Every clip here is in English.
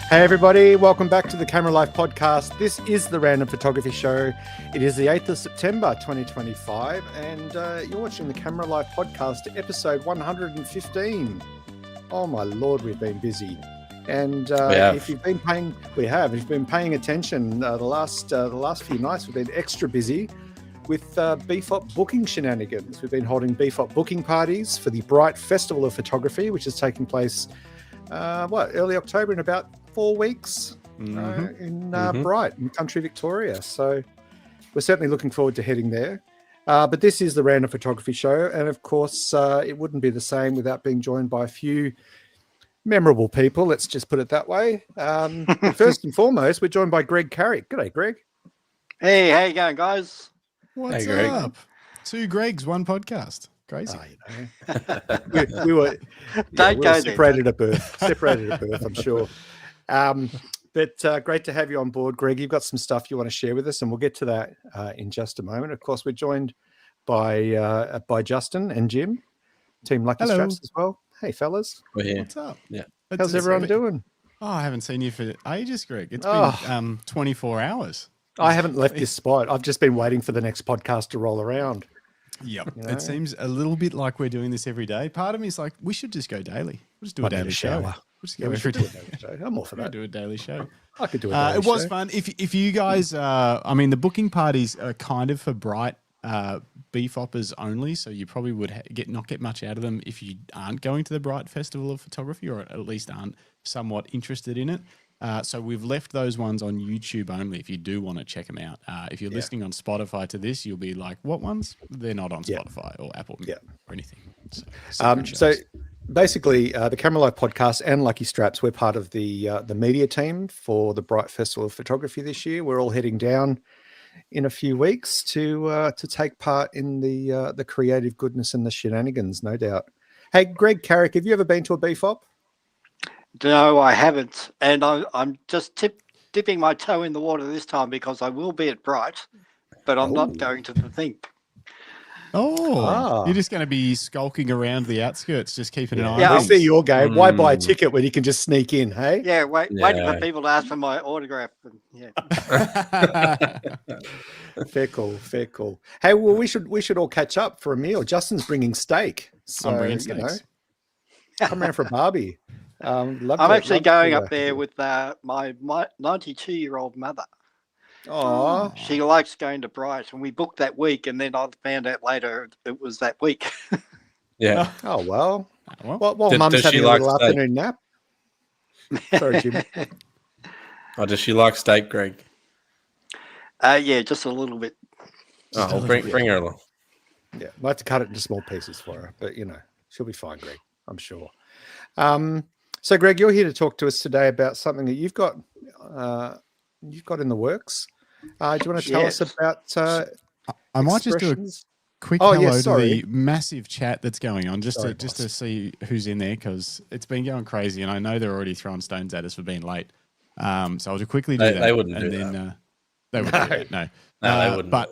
Hey everybody, welcome back to the Camera Life podcast. This is the Random Photography Show. It is the 8th of September 2025 and you're watching the Camera Life podcast, episode 115. Oh my lord, we've been busy. And if you've been paying, if you've been paying attention, the last few nights we've been extra busy with BFOP booking shenanigans. We've been holding BFOP booking parties for the Bright Festival of Photography, which is taking place early October in about 4 weeks in Bright in country Victoria. So we're certainly looking forward to heading there. But this is the Random Photography Show, and of course it wouldn't be the same without being joined by a few memorable people. Let's just put it that way. First and foremost, we're joined by Greg Carrick. G'day, Greg. Hey, how you going, guys? What's up? 2 Gregs, 1 podcast. Crazy. We were separated at birth. I'm sure. But great to have you on board, Greg. You've got some stuff you want to share with us, and we'll get to that in just a moment. Of course, we're joined by Justin and Jim, Team Lucky Straps as well. Hey, fellas. We're here. What's up? Yeah. How's everyone doing? Oh, I haven't seen you for ages, Greg. It's been 24 hours. I haven't left this spot. I've just been waiting for the next podcast to roll around. Yep. You know? It seems a little bit like we're doing this every day. Part of me is like, we should just go daily. We'll just do a daily show. We'll just go every day. I'm all for that. Do a daily show. I could do a daily show. It was fun. If you guys, the booking parties are kind of for Bright BFOPers only, so you probably would not get much out of them if you aren't going to the Bright Festival of Photography, or at least aren't somewhat interested in it. So we've left those ones on YouTube only if you do want to check them out. If you're listening on Spotify to this, you'll be like, what ones? They're not on Spotify or Apple or anything. So basically, the Camera Life podcast and Lucky Straps, we're part of the media team for the Bright Festival of Photography this year. We're all heading down in a few weeks to take part in the creative goodness and the shenanigans, no doubt. Hey, Greg Carrick, have you ever been to a BFOP? No, I haven't. And I'm just dipping my toe in the water this time because I will be at Bright, but I'm not going to the thing. You're just going to be skulking around the outskirts, just keeping an eye on I see your game. Why buy a ticket when you can just sneak in, hey? Yeah, waiting for people to ask for my autograph. Fair call. Hey, well, we should all catch up for a meal. Justin's bringing steak. So, I'm bringing steaks. Come around for a barbie. I'm actually going up there with my 92-year-old mother. Oh, she likes going to Bright, and we booked that week, and then I found out later it was that week. Yeah. Oh well. Well, Mum's having a little afternoon nap. Sorry, Jim. Does she like steak, Greg? Yeah, just a little bit. Oh, bring her along. Yeah, might have to cut it into small pieces for her, but she'll be fine, Greg. I'm sure. So, Greg, you're here to talk to us today about something that you've got in the works. Do you want to tell us about? I might just do a quick hello to the massive chat that's going on, just to see who's in there, because it's been going crazy, and I know they're already throwing stones at us for being late. So I'll just quickly do that. They wouldn't do that. They wouldn't do that. No, they wouldn't. But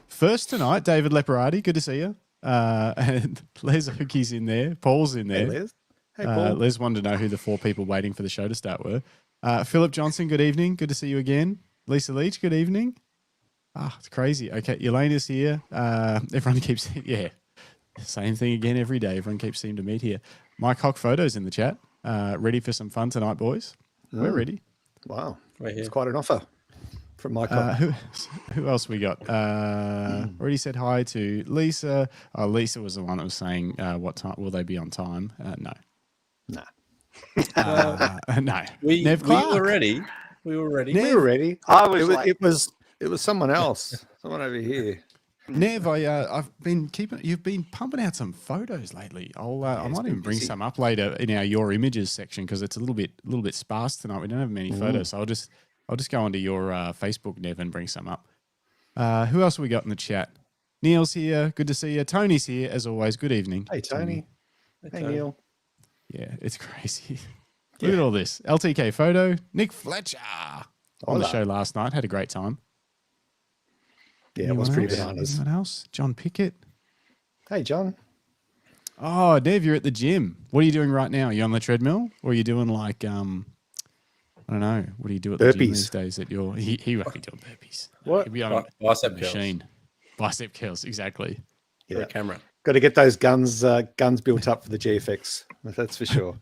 first tonight, David Leparati, good to see you. And Les Oakey's in there. Paul's in there. Hey, Les. Hey, Paul. Les wanted to know who the 4 people waiting for the show to start were. Philip Johnson, good evening. Good to see you again. Lisa Leach, good evening. It's crazy. Okay, Elena's here. Everyone keeps, same thing again every day. Everyone keeps seeming to meet here. Mike Hock Photos in the chat. Ready for some fun tonight, boys? We're ready. Wow. It's quite an offer from Mike. Who else we got? Already said hi to Lisa. Lisa was the one that was saying, what time will they be on time? No. No. We were ready. We were ready. We were ready. I was it was someone else. Someone over here. Nev, you've been pumping out some photos lately. I might even bring some up later in our your images section because it's a little bit sparse tonight. We don't have many photos, so I'll just go onto your Facebook, Nev, and bring some up. Who else have we got in the chat? Neil's here. Good to see you. Tony's here as always. Good evening. Hey, Tony. Hey, Neil. Yeah, it's crazy. Look at all this. LTK photo. Nick Fletcher on the show last night. Had a great time. Yeah, it was pretty bananas. Anyone else? John Pickett. Hey, John. Oh, Dev, you're at the gym. What are you doing right now? Are you on the treadmill? Or are you doing like, I don't know. What do you do at the gym these days? He won't be doing burpees. What? He'll be on Bicep a machine. Bicep curls, exactly. Yeah. Camera. Got to get those guns built up for the GFX. That's for sure.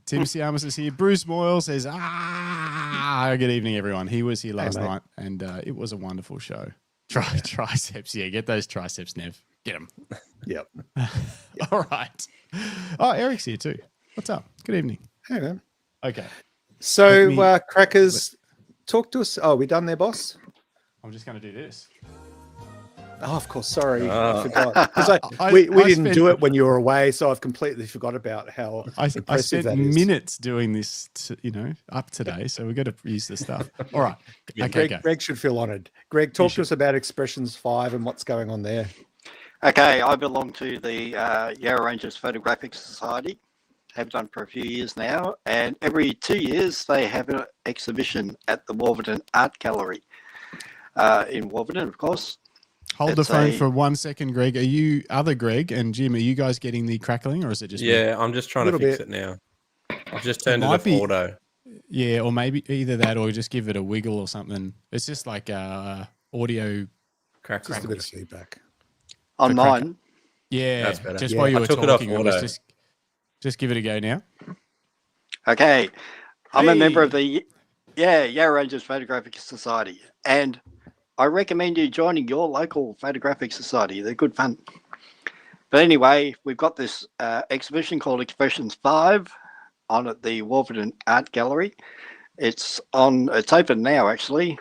Tim Siamas is here. Bruce Moyle says, good evening, everyone. He was here last night, and it was a wonderful show. Triceps, yeah, get those triceps, Nev. Get them. Yep. All right. Oh, Eric's here too. What's up? Good evening. Hey, man. Okay. So, Crackers, talk to us. Oh, we done there, boss? I'm just going to do this. Oh, of course. Sorry, I forgot. Because we didn't do it when you were away, so I've completely forgot about how impressive I spent that is. minutes doing this, up today, so we've got to use the stuff. All right. Okay, Greg should feel honoured. Greg, talk to us about Expressions 5 and what's going on there. Okay, I belong to the Yarra Ranges Photographic Society. Have done for a few years now, and every 2 years they have an exhibition at the Warverton Art Gallery in Warverton, of course. Hold the phone for 1 second, Greg. Are you, other Greg and Jim, are you guys getting the crackling or is it just me? I'm just trying to fix it now. I've just turned it off auto. Yeah, or maybe either that or just give it a wiggle or something. It's just like audio crackling. Just a bit of feedback. On mine? Yeah, that's better. Just while you were talking, just give it a go now. Okay. I'm a member of the Yarra Ranges Photographic Society, and I recommend you joining your local photographic society. They're good fun. But anyway, we've got this exhibition called Expressions 5 on at the Warverton Art Gallery. It's open now, actually,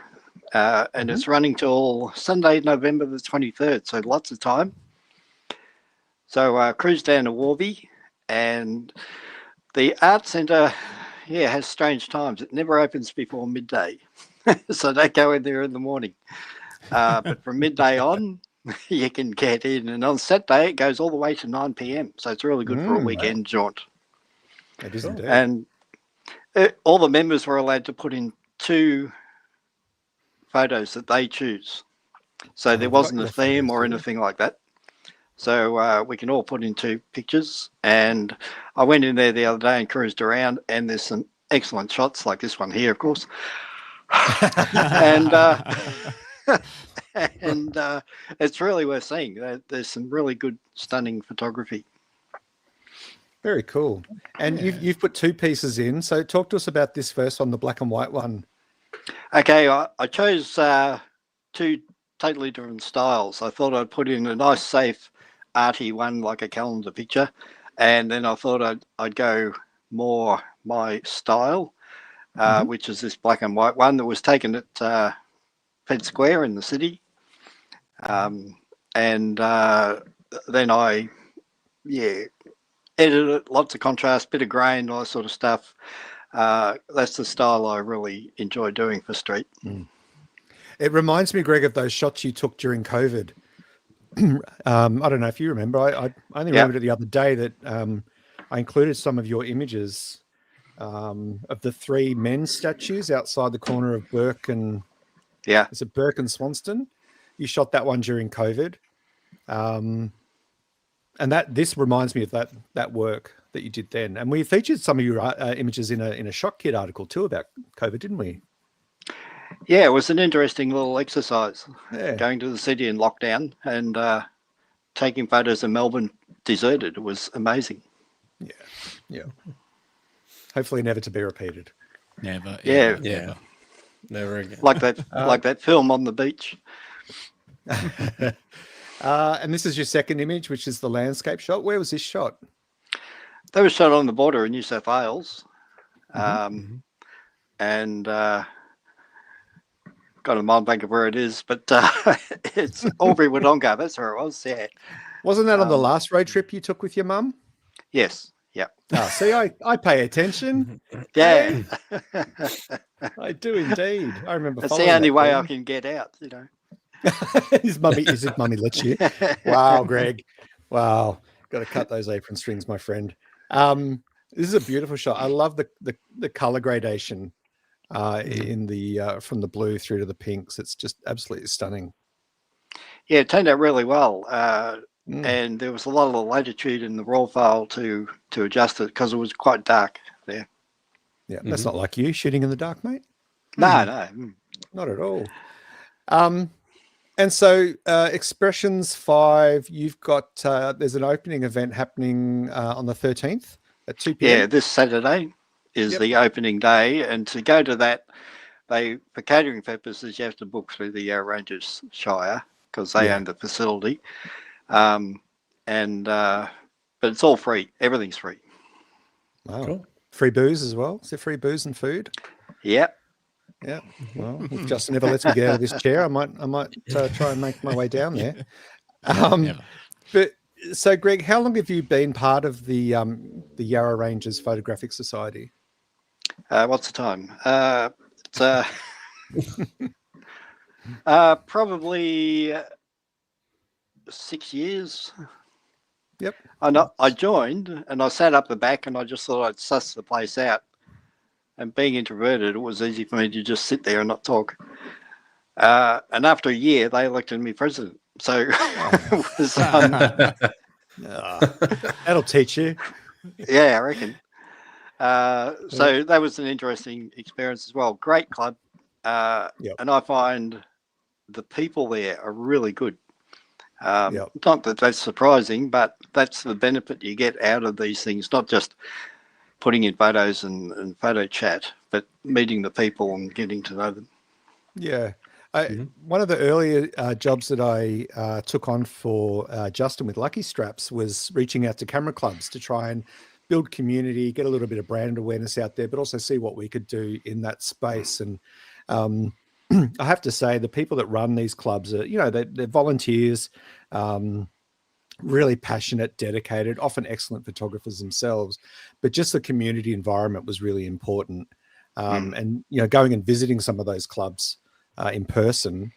and it's running till Sunday, November the 23rd, so lots of time. So cruise down to Warby, and the art centre, has strange times. It never opens before midday. So don't go in there in the morning. But from midday on, you can get in. And on Saturday, it goes all the way to 9 p.m. So it's really good for a weekend jaunt. It is indeed. And all the members were allowed to put in 2 photos that they choose. So there wasn't a theme or anything like that. So we can all put in 2 pictures. And I went in there the other day and cruised around, and there's some excellent shots like this one here, of course. And it's really worth seeing. There's some really good, stunning photography. Very cool. And you've put 2 pieces in. So talk to us about this first one, the black and white one. Okay, I chose 2 totally different styles. I thought I'd put in a nice, safe, arty one, like a calendar picture, and then I thought I'd go more my style, which is this black and white one that was taken at Fed Square in the city. And then I, edited it, lots of contrast, bit of grain, all that sort of stuff. That's the style I really enjoy doing for street. It reminds me, Greg, of those shots you took during COVID. I don't know if you remember. I only remembered it the other day that I included some of your images of the 3 men's statues outside the corner of Burke and is it Burke and Swanston? You shot that one during COVID, and this reminds me of that work that you did then. And we featured some of your images in a shot kit article too about COVID, didn't we? Yeah, it was an interesting little exercise. Going to the city in lockdown and taking photos of Melbourne deserted. It was amazing. Yeah. Hopefully never to be repeated. Never. Never again. Like that film on the beach. And this is your second image, which is the landscape shot. Where was this shot? That was shot on the border in New South Wales. And got a mind blank of where it is, but it's Albury Wodonga. That's where it was. Yeah. Wasn't that on the last road trip you took with your mum? Yes. Yeah. Oh, see, I pay attention. Yeah. I do indeed. I remember. That's following the only that way thing. I can get out. His mummy lets you. Wow, Greg. Wow. Got to cut those apron strings, my friend. This is a beautiful shot. I love the color gradation in the from the blue through to the pinks. It's just absolutely stunning. Yeah, it turned out really well. And there was a lot of latitude in the raw file to adjust it because it was quite dark there. Yeah, that's not like you shooting in the dark, mate. No. Not at all. And so Expressions 5, you've got there's an opening event happening on the 13th at 2 p.m. Yeah, this Saturday is the opening day, and to go to that, for catering purposes, you have to book through the Rangers Shire because they own the facility, but it's all free. Everything's free. Wow. Cool. Free booze as well. Is there free booze and food? Yeah. Yeah. Well, if Justin ever lets me get out of this chair, I might try and make my way down there. But so, Greg, how long have you been part of the Yarra Ranges Photographic Society? What's the time? It's probably 6 years. Yep. I joined and I sat up the back and I just thought I'd suss the place out. And being introverted, it was easy for me to just sit there and not talk. And after a year, they elected me president. So it was, that'll teach you. yeah, I reckon. So that was an interesting experience as well. Great club. And I find the people there are really good. Not that that's surprising, but that's the benefit you get out of these things, not just putting in photos and photo chat, but meeting the people and getting to know them. Yeah. One of the earlier jobs that I took on for Justin with Lucky Straps was reaching out to camera clubs to try and build community, get a little bit of brand awareness out there, but also see what we could do in that space. And I have to say, the people that run these clubs are, they're volunteers, really passionate, dedicated, often excellent photographers themselves, but just the community environment was really important. And, going and visiting some of those clubs in person,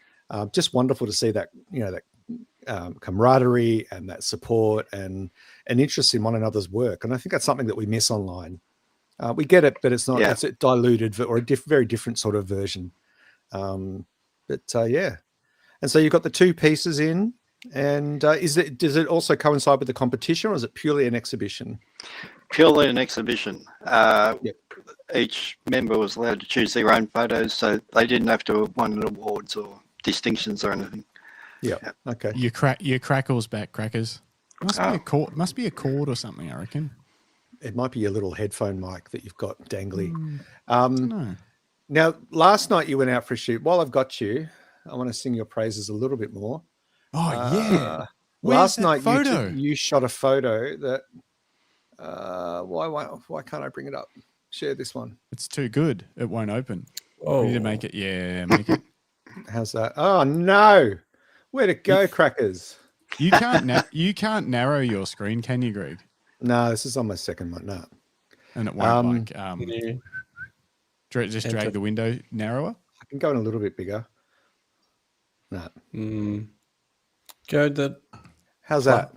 just wonderful to see that, that camaraderie and that support and an interest in one another's work. And I think that's something that we miss online. We get it, but it's not, it's a diluted or a very different sort of version. And so you've got the two pieces in, and does it also coincide with the competition, or is it purely an exhibition? Purely an exhibition. Each member was allowed to choose their own photos, so they didn't have to have won awards or distinctions or anything. Okay. Your crackles back, crackers. Must be a cord or something, I reckon. It might be a little headphone mic that you've got dangly. Now, last night you went out for a shoot. While I've got you, I want to sing your praises a little bit more. Oh, yeah. Last night you shot a photo that, why can't I bring it up? Share this one. It's too good. It won't open. Oh, We need to make it. Yeah, make it. How's that? Oh, no. Where'd it go, crackers? You can't narrow your screen, can you, Greg? No, this is on my second one. No. And it won't just drag the window narrower? I can go in a little bit bigger. No. Go that. How's that?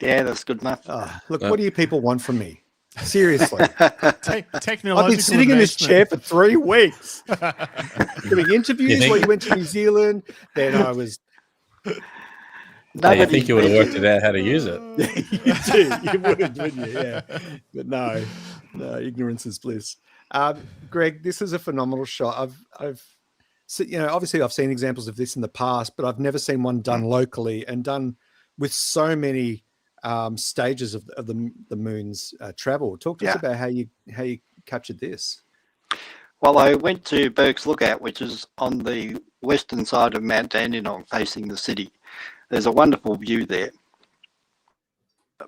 Yeah, that's good enough. Look, what do you people want from me? Seriously. Technological I've been sitting in this chair for 3 weeks. Doing interviews while you went to New Zealand. Then I was... I think you would have worked it out how to use it. You would, wouldn't you? Yeah. But no, ignorance is bliss. Greg, this is a phenomenal shot. Obviously I've seen examples of this in the past, but I've never seen one done locally and done with so many stages of the moon's travel. Talk to us about how you captured this. Well, I went to Burke's Lookout, which is on the western side of Mount Dandenong, facing the city. There's a wonderful view there.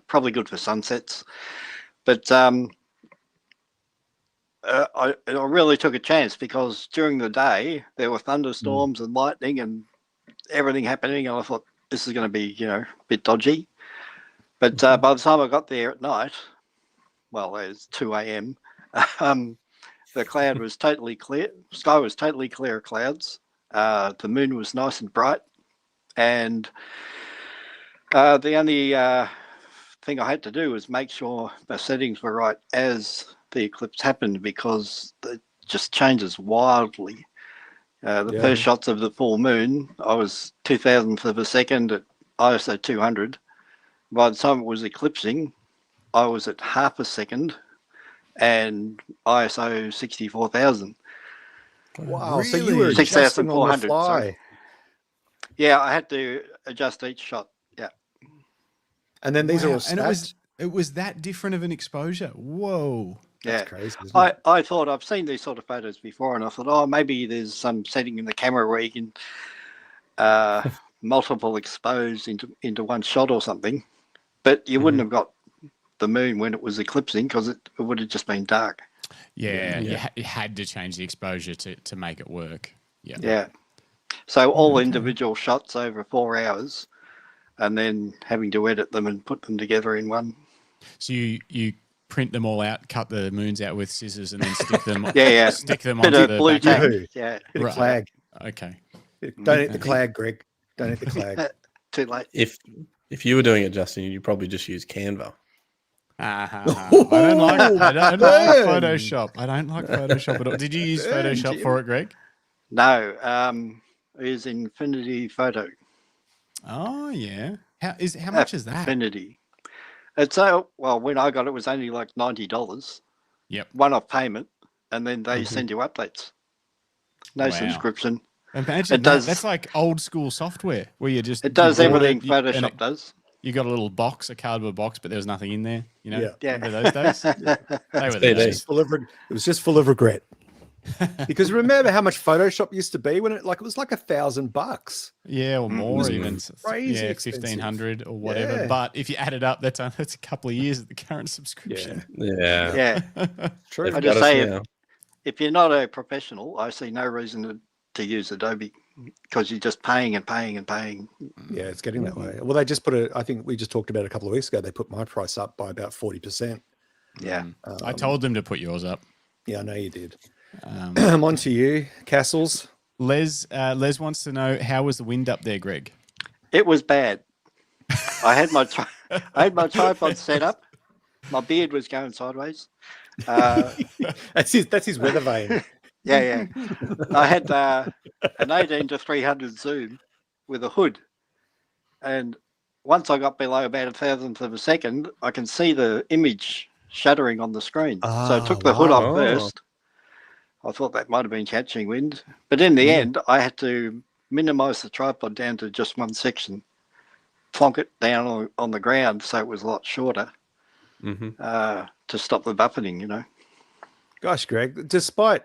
Probably good for sunsets. But I really took a chance because during the day there were thunderstorms and lightning and everything happening, and I thought this is going to be, a bit dodgy. But by the time I got there at night, well, it's 2 a.m. The cloud was totally clear. Sky was totally clear of clouds. The moon was nice and bright, and the only thing I had to do was make sure my settings were right as the eclipse happened, because it just changes wildly. The first shots of the full moon, I was 2,000th of a second at ISO 200. By the time it was eclipsing, I was at half a second and ISO 64,000. Wow. Really? So you were adjusting on the 6,400. fly. Yeah, I had to adjust each shot. Yeah. And then these are all and snapped. it was that different of an exposure. Whoa. Yeah. That's crazy, isn't it? I thought I've seen these sort of photos before, and I thought, oh, maybe there's some setting in the camera where you can multiple expose into one shot or something. But you wouldn't have got the moon when it was eclipsing, because it would have just been dark. Yeah, you had to change the exposure to make it work. Yeah. Yeah. So all individual shots over 4 hours, and then having to edit them and put them together in one. So you print them all out, cut the moons out with scissors, and then stick them. Stick them Bit onto of the blue back. tape. Yeah. Bit of clag. Okay. Don't eat the clag, Greg. Don't eat the clag. Too late. If you were doing it, Justin, you'd probably just use Canva. I don't like Photoshop. I don't like Photoshop at all. Did you use Photoshop for it, Greg? No. It is Infinity Photo. Oh yeah. How much is that? Infinity. It's when I got it, was only like $90. Yep. One-off payment, and then they send you updates. No subscription. Imagine that's like old school software where you just it does everything Photoshop does. You got a little box, a cardboard box, but there was nothing in there. Yeah. Remember those days? They were the days. It was just full of regret. Because remember how much Photoshop used to be when it was like $1,000. Yeah, or more even. Crazy 1,500 or whatever. Yeah. But if you add it up, that's a couple of years at the current subscription. Yeah. True. I just say if you're not a professional, I see no reason to use Adobe, because you're just paying and paying and paying. Yeah, it's getting that way. Well, they just I think we just talked about it a couple of weeks ago, they put my price up by about 40%. Yeah. I told them to put yours up. Yeah, I know you did. I'm on to you, Castles. Les wants to know, how was the wind up there, Greg? It was bad. I had my tripod set up. My beard was going sideways. That's his weather vane. Yeah. I had an 18-300 zoom with a hood, and once I got below about 1,000th of a second, I can see the image shuttering on the screen. So I took the hood off first. I thought that might have been catching wind, but in the end, I had to minimize the tripod down to just one section, plonk it down on the ground so it was a lot shorter to stop the buffeting. Gosh, Greg, despite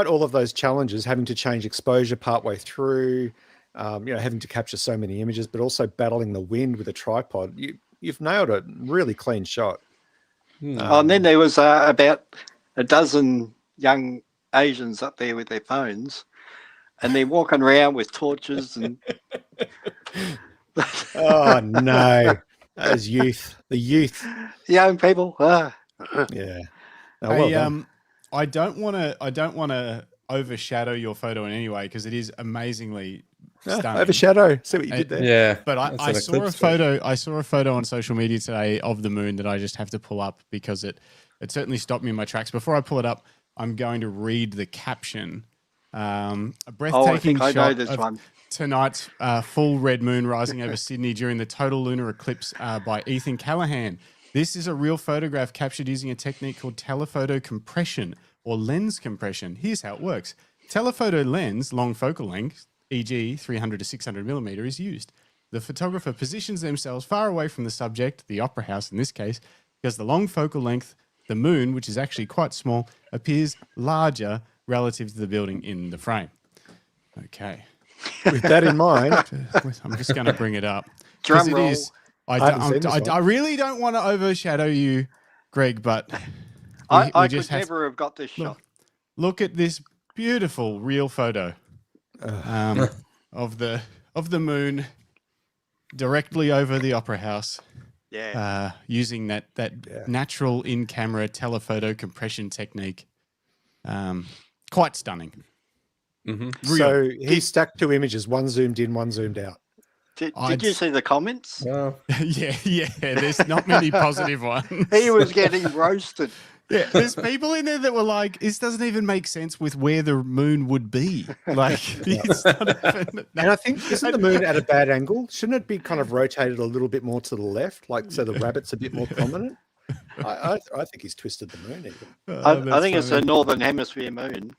all of those challenges, having to change exposure partway through, having to capture so many images, but also battling the wind with a tripod, you've nailed a really clean shot. And then there was about a dozen young Asians up there with their phones, and they're walking around with torches and. Oh no! That is youth. The youth. Young people. Yeah. I don't want to overshadow your photo in any way, because it is amazingly stunning. Overshadow. See what you did there. Yeah. But I saw a photo. I saw a photo on social media today of the moon that I just have to pull up, because it certainly stopped me in my tracks. Before I pull it up, I'm going to read the caption. A breathtaking shot of tonight's full red moon rising over Sydney during the total lunar eclipse by Ethan Callahan. This is a real photograph captured using a technique called telephoto compression or lens compression. Here's how it works. Telephoto lens, long focal length, e.g. 300 to 600 millimeter, is used. The photographer positions themselves far away from the subject, the opera house in this case, because the long focal length, the moon, which is actually quite small, appears larger relative to the building in the frame. Okay. With that in mind, I'm just going to bring it up. Drum roll. I really don't want to overshadow you, Greg, but I just could never have got this shot. Look at this beautiful real photo of the moon directly over the opera house. Yeah. Using that natural in-camera telephoto compression technique. Quite stunning. Mm-hmm. So he stacked two images, one zoomed in, one zoomed out. Did you see the comments? No. yeah. There's not many positive ones. He was getting roasted. Yeah, there's people in there that were like, "This doesn't even make sense with where the moon would be." Like, it's not even, And I think, isn't the moon at a bad angle? Shouldn't it be kind of rotated a little bit more to the left, like so the rabbit's a bit more prominent? I think he's twisted the moon even. I think it's a northern hemisphere moon.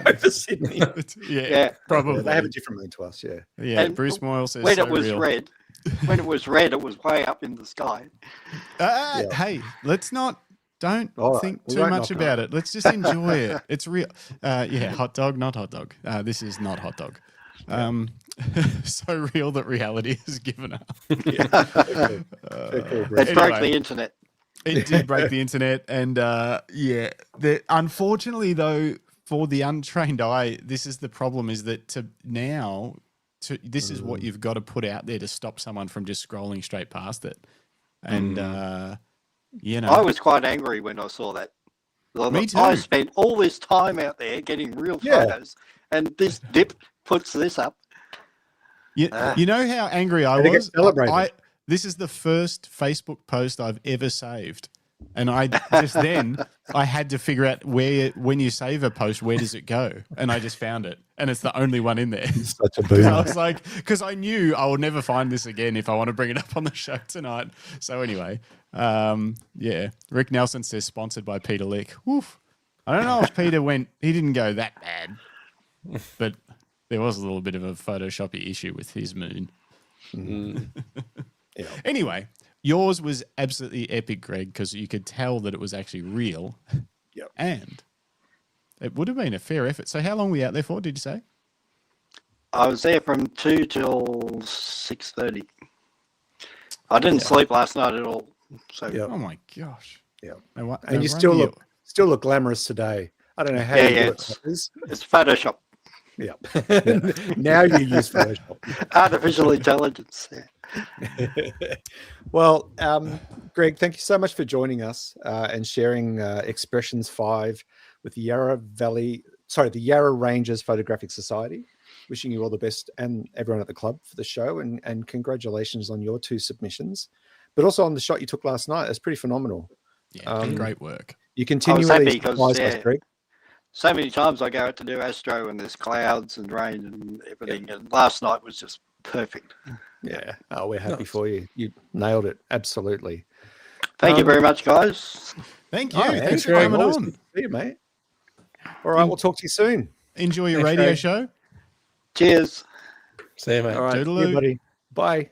Over Sydney. Yeah. probably. Yeah, they have a different moon to us, yeah. Yeah, And Bruce Moyle says When so it was real. red, it was way up in the sky. Yeah. Hey, don't All right, think we too won't much knock about it. Let's just enjoy it. It's real. Yeah, hot dog, not hot dog. This is not hot dog. So real that reality has given up. Very cool, Greg. It broke Anyway. the internet. It did break the internet, and unfortunately, though, for the untrained eye, this is the problem: is that this is what you've got to put out there to stop someone from just scrolling straight past it. And I was quite angry when I saw that. Me too. I spent all this time out there getting real photos, and this dip puts this up. you know how angry I Had to get was. celebrated. This is the first Facebook post I've ever saved. And I had to figure out when you save a post, where does it go? And I just found it. And it's the only one in there. Such a I boomer. was like, because I knew I will never find this again if I want to bring it up on the show tonight. So anyway, Rick Nelson says sponsored by Peter Lick. Woof. I don't know if Peter he didn't go that bad, but there was a little bit of a Photoshoppy issue with his moon. Yeah. Anyway, yours was absolutely epic, Greg, because you could tell that it was actually real. Yep. And it would have been a fair effort. So how long were you out there for, did you say? I was there from 2 till 6:30. I didn't sleep last night at all. So Yeah. Oh my gosh. Yeah. No And you wonder still look glamorous today. I don't know how Yeah, you yeah, do it's- it. Others. it's Photoshop, Yeah. Now you use Photoshop. artificial intelligence. Yeah. Well, Greg, thank you so much for joining us and sharing Expressions 5 with the Yarra Rangers Photographic Society. Wishing you all the best and everyone at the club for the show, and congratulations on your 2 submissions, but also on the shot you took last night. That's pretty phenomenal. Yeah, great work. You happy continually because, surprise us, Greg. So many times I go out to do astro and there's clouds and rain and everything, and last night was just perfect. Yeah. Oh, we're happy for you. You nailed it. Absolutely. Thank you very much, guys. Thank you. Oh, Thanks for Greg. coming Always on. good to see you, mate. All right. We'll talk to you soon. Enjoy your Thanks, radio Greg. show. Cheers. See you, mate. All right. Toodaloo. See you, buddy. Bye.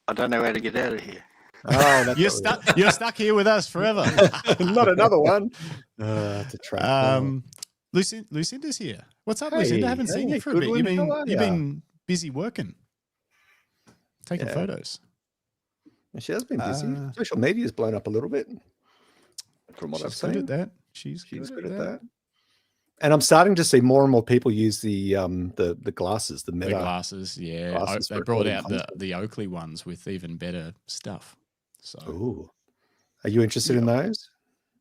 I don't know how to get out of here. Oh, that's You're what stuck. You're stuck here with us forever. it is. Not another one. It's a trap. Lucinda's here. What's up, Lucinda? I haven't seen hey, you for a bit. good one. How are You've ya? been busy working, taking Yeah. photos. She has been busy. Social media's blown up a little bit, from what I've She's good seen. at that. She's She's good good at at that. that. And I'm starting to see more and more people use the glasses, the The Meta. glasses, yeah. glasses They for brought recording out content. the Oakley ones with even better stuff. So Ooh. Are you interested in those?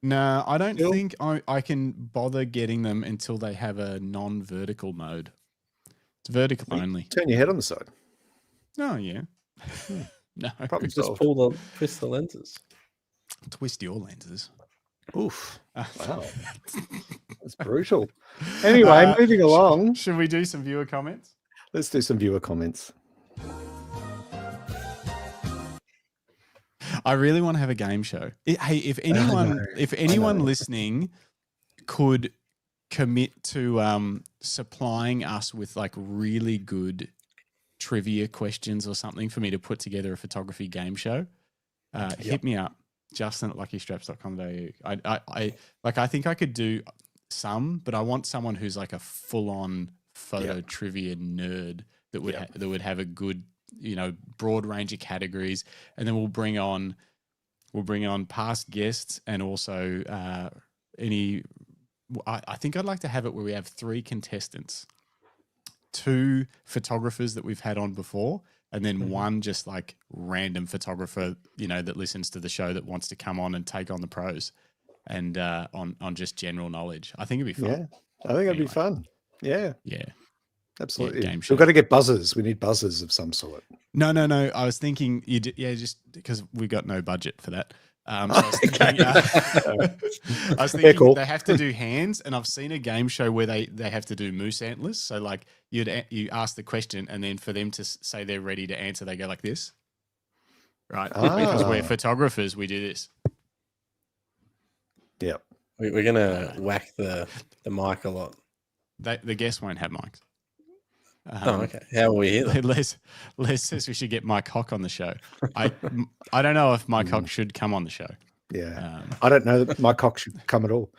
no, I don't Still? think I can bother getting them until they have a non-vertical mode. It's vertical only. Turn your head on the side. Oh yeah. No. Problem Just solved. twist the lenses. Twist your lenses. Oof. Wow. That's brutal. Anyway, Uh, moving along. Should we do some viewer comments? Let's do some viewer comments. I really want to have a game show. Hey, if anyone listening could commit to supplying us with like really good trivia questions or something for me to put together a photography game show, hit me up, Justin at luckystraps.com.au. I think I could do some, but I want someone who's like a full-on photo trivia nerd that would have a good, broad range of categories, and then we'll bring on We'll bring on past guests and also I think I'd like to have it where we have 3 contestants, 2 photographers that we've had on before, and then one just like random photographer, that listens to the show that wants to come on and take on the pros and on just general knowledge. I think it'd be fun. Yeah, I think it'd be fun. Yeah. Yeah. Absolutely. Yeah, game show. We've got to get buzzers. We need buzzers of some sort. No. I was thinking, just because we got no budget for that. So I was thinking, cool. they have to do hands, and I've seen a game show where they have to do moose antlers. So like you ask the question, and then for them to say they're ready to answer, they go like this, right? Because we're photographers, we do this. Yep. We're gonna whack the mic a lot. The guests won't have mics. Okay. How are we here? Les says we should get Mike Hock on the show. I don't know if Mike Hock should come on the show. Yeah. I don't know that my cock should come at all.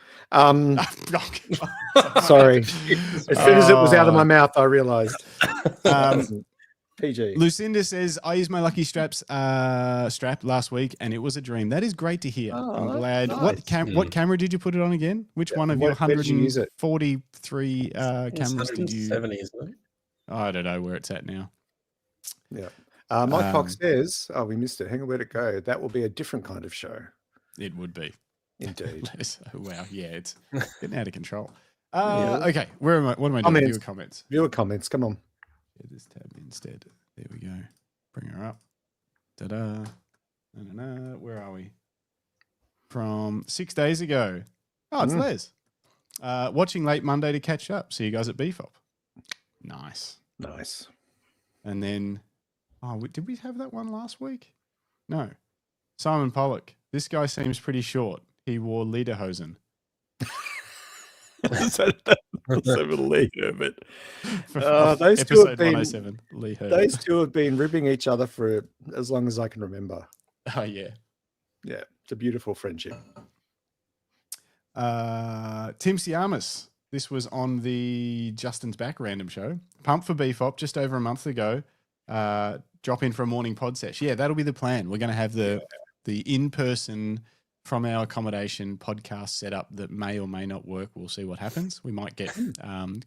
Sorry. As soon as it was out of my mouth, I realized. PG. Lucinda says, I used my Lucky Straps strap last week and it was a dream. That is great to hear. I'm glad. Nice. What camera did you put it on again? Which one of your where did you use it? 143 cameras did you? 170, isn't it? I don't know where it's at now. Yeah. Mike Fox says, we missed it. Hang on, where'd it go? That will be a different kind of show. It would be. Indeed. Wow. Yeah, it's getting out of control. Okay. Where am I? What am I doing? Viewer comments. Viewer comments. Come on. Yeah, this tab instead. There we go. Bring her up. Ta-da. Where are we? From 6 days ago. Oh, it's Les. Watching late Monday to catch up. See you guys at BFOP. Nice. And then, did we have that one last week? No. Simon Pollock. This guy seems pretty short. He wore lederhosen. Those two have been, 107, those two have been ribbing each other for as long as I can remember. Oh, yeah. Yeah, it's a beautiful friendship. Tim Siamas. This was on the Justin's Back random show. Pumped for BFOP just over a month ago. Drop in for a morning pod sesh. Yeah, that'll be the plan. We're going to have the in-person from our accommodation podcast set up that may or may not work. We'll see what happens. We might get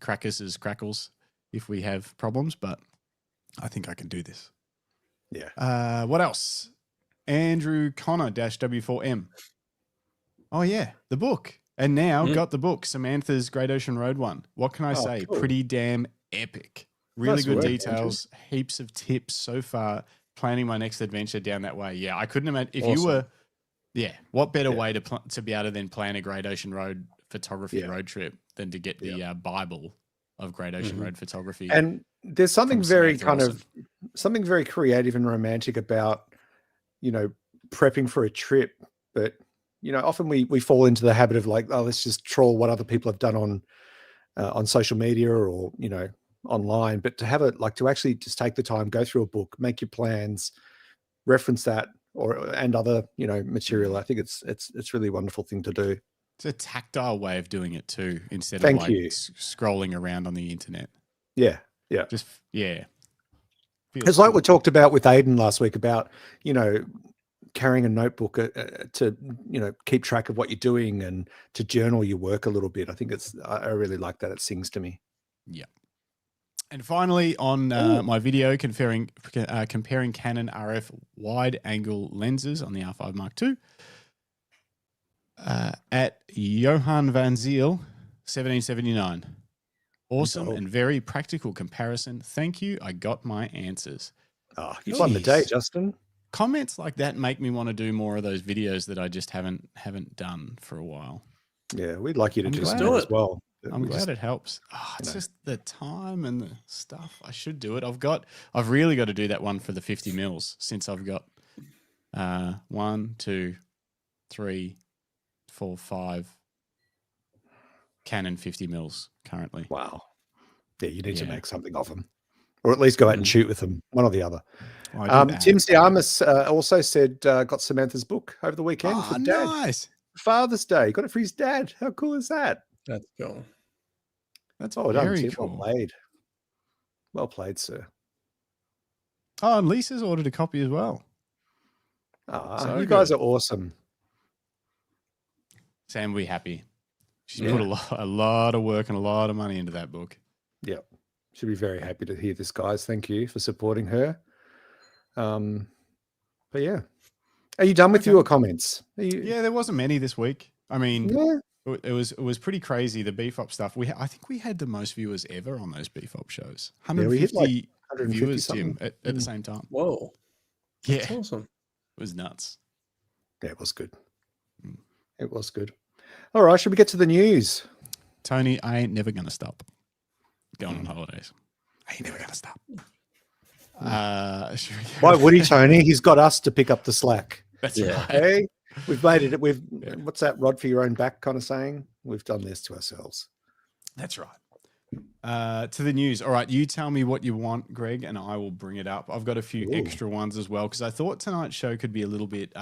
crackers as crackles if we have problems, but I think I can do this. Yeah. What else? Andrew Connor -W4M. Oh, yeah, the book. And now got the book, Samantha's Great Ocean Road one. What can I say? Cool. Pretty damn epic. Really Nice good work, details, heaps of tips so far. Planning my next adventure down that way. Yeah, I couldn't imagine if Awesome. you were. Yeah, what better way to be able to then plan a Great Ocean Road photography road trip than to get the Bible of Great Ocean Road photography? And there's something very Samantha Wilson. something very creative and romantic about, prepping for a trip. But, often we fall into the habit of like, let's just trawl what other people have done on social media or, online. But to have it to actually just take the time, go through a book, make your plans, reference that and other, material. I think it's really a wonderful thing to do. It's a tactile way of doing it too, instead of scrolling around on the internet. Yeah. Just Feels it's like cool. we talked about with Aiden last week about, carrying a notebook to, keep track of what you're doing and to journal your work a little bit. I think I really like that. It sings to me. Yeah. And finally, on my video comparing Canon RF wide-angle lenses on the R5 Mark II, at Johan Van Ziel, 1779. Awesome and very practical comparison. Thank you. I got my answers. Oh, you won the day, Justin. Comments like that make me want to do more of those videos that I just haven't done for a while. Yeah, we'd like you to I'm do it as well. I'm glad it helps. It's just the time and the stuff. I should do it. I've really got to do that one for the 50 mils since I've got 1, 2, 3, 4, 5 Canon 50 mils currently. Wow. Yeah, you need to make something of them, or at least go out and shoot with them, one or the other. Tim Siamas also said got Samantha's book over the weekend for Dad. Nice. Father's Day. Got it for his dad. How cool is that? That's cool. That's very Tim. cool. Well played. Well played, sir. Oh, and Lisa's ordered a copy as well. You guys are awesome. Sam will be happy. She's put a lot of work and a lot of money into that book. Yep. She'll be very happy to hear this, guys. Thank you for supporting her. But yeah. Are you done with your comments? Yeah, there wasn't many this week. I mean, Yeah. it was pretty crazy, the BFOP stuff. I think we had the most viewers ever on those BFOP shows. 150, we hit like 150 viewers, something. Jim, at the same time. Whoa. Yeah. That's awesome. It was nuts. Yeah, it was good. It was good. All right, should we get to the news? Tony, I ain't never going to stop going on holidays. I ain't never going to stop. Why would he, Tony? He's got us to pick up the slack. That's right. Hey, we've made it. What's that rod for your own back kind of saying? We've done this to ourselves. That's right. To the news. All right, you tell me what you want, Greg, and I will bring it up. I've got a few extra ones as well because I thought tonight's show could be a little bit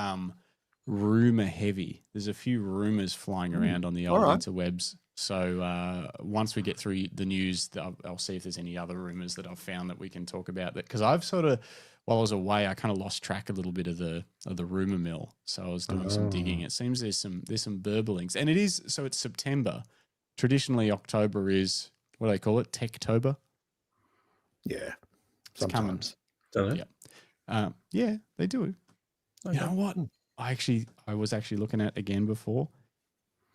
rumor heavy. There's a few rumors flying around on the old interwebs. So once we get through the news, I'll see if there's any other rumors that I've found that we can talk about. That because I've sort of, while I was away, I kind of lost track a little bit of the rumor mill. So I was doing some digging. It seems there's some burblings, and it is. So it's September. Traditionally, October is what do they call it? Techtober. Yeah, it's coming. Don't Yeah, yeah, they do. Okay. You know what? I was actually looking at again before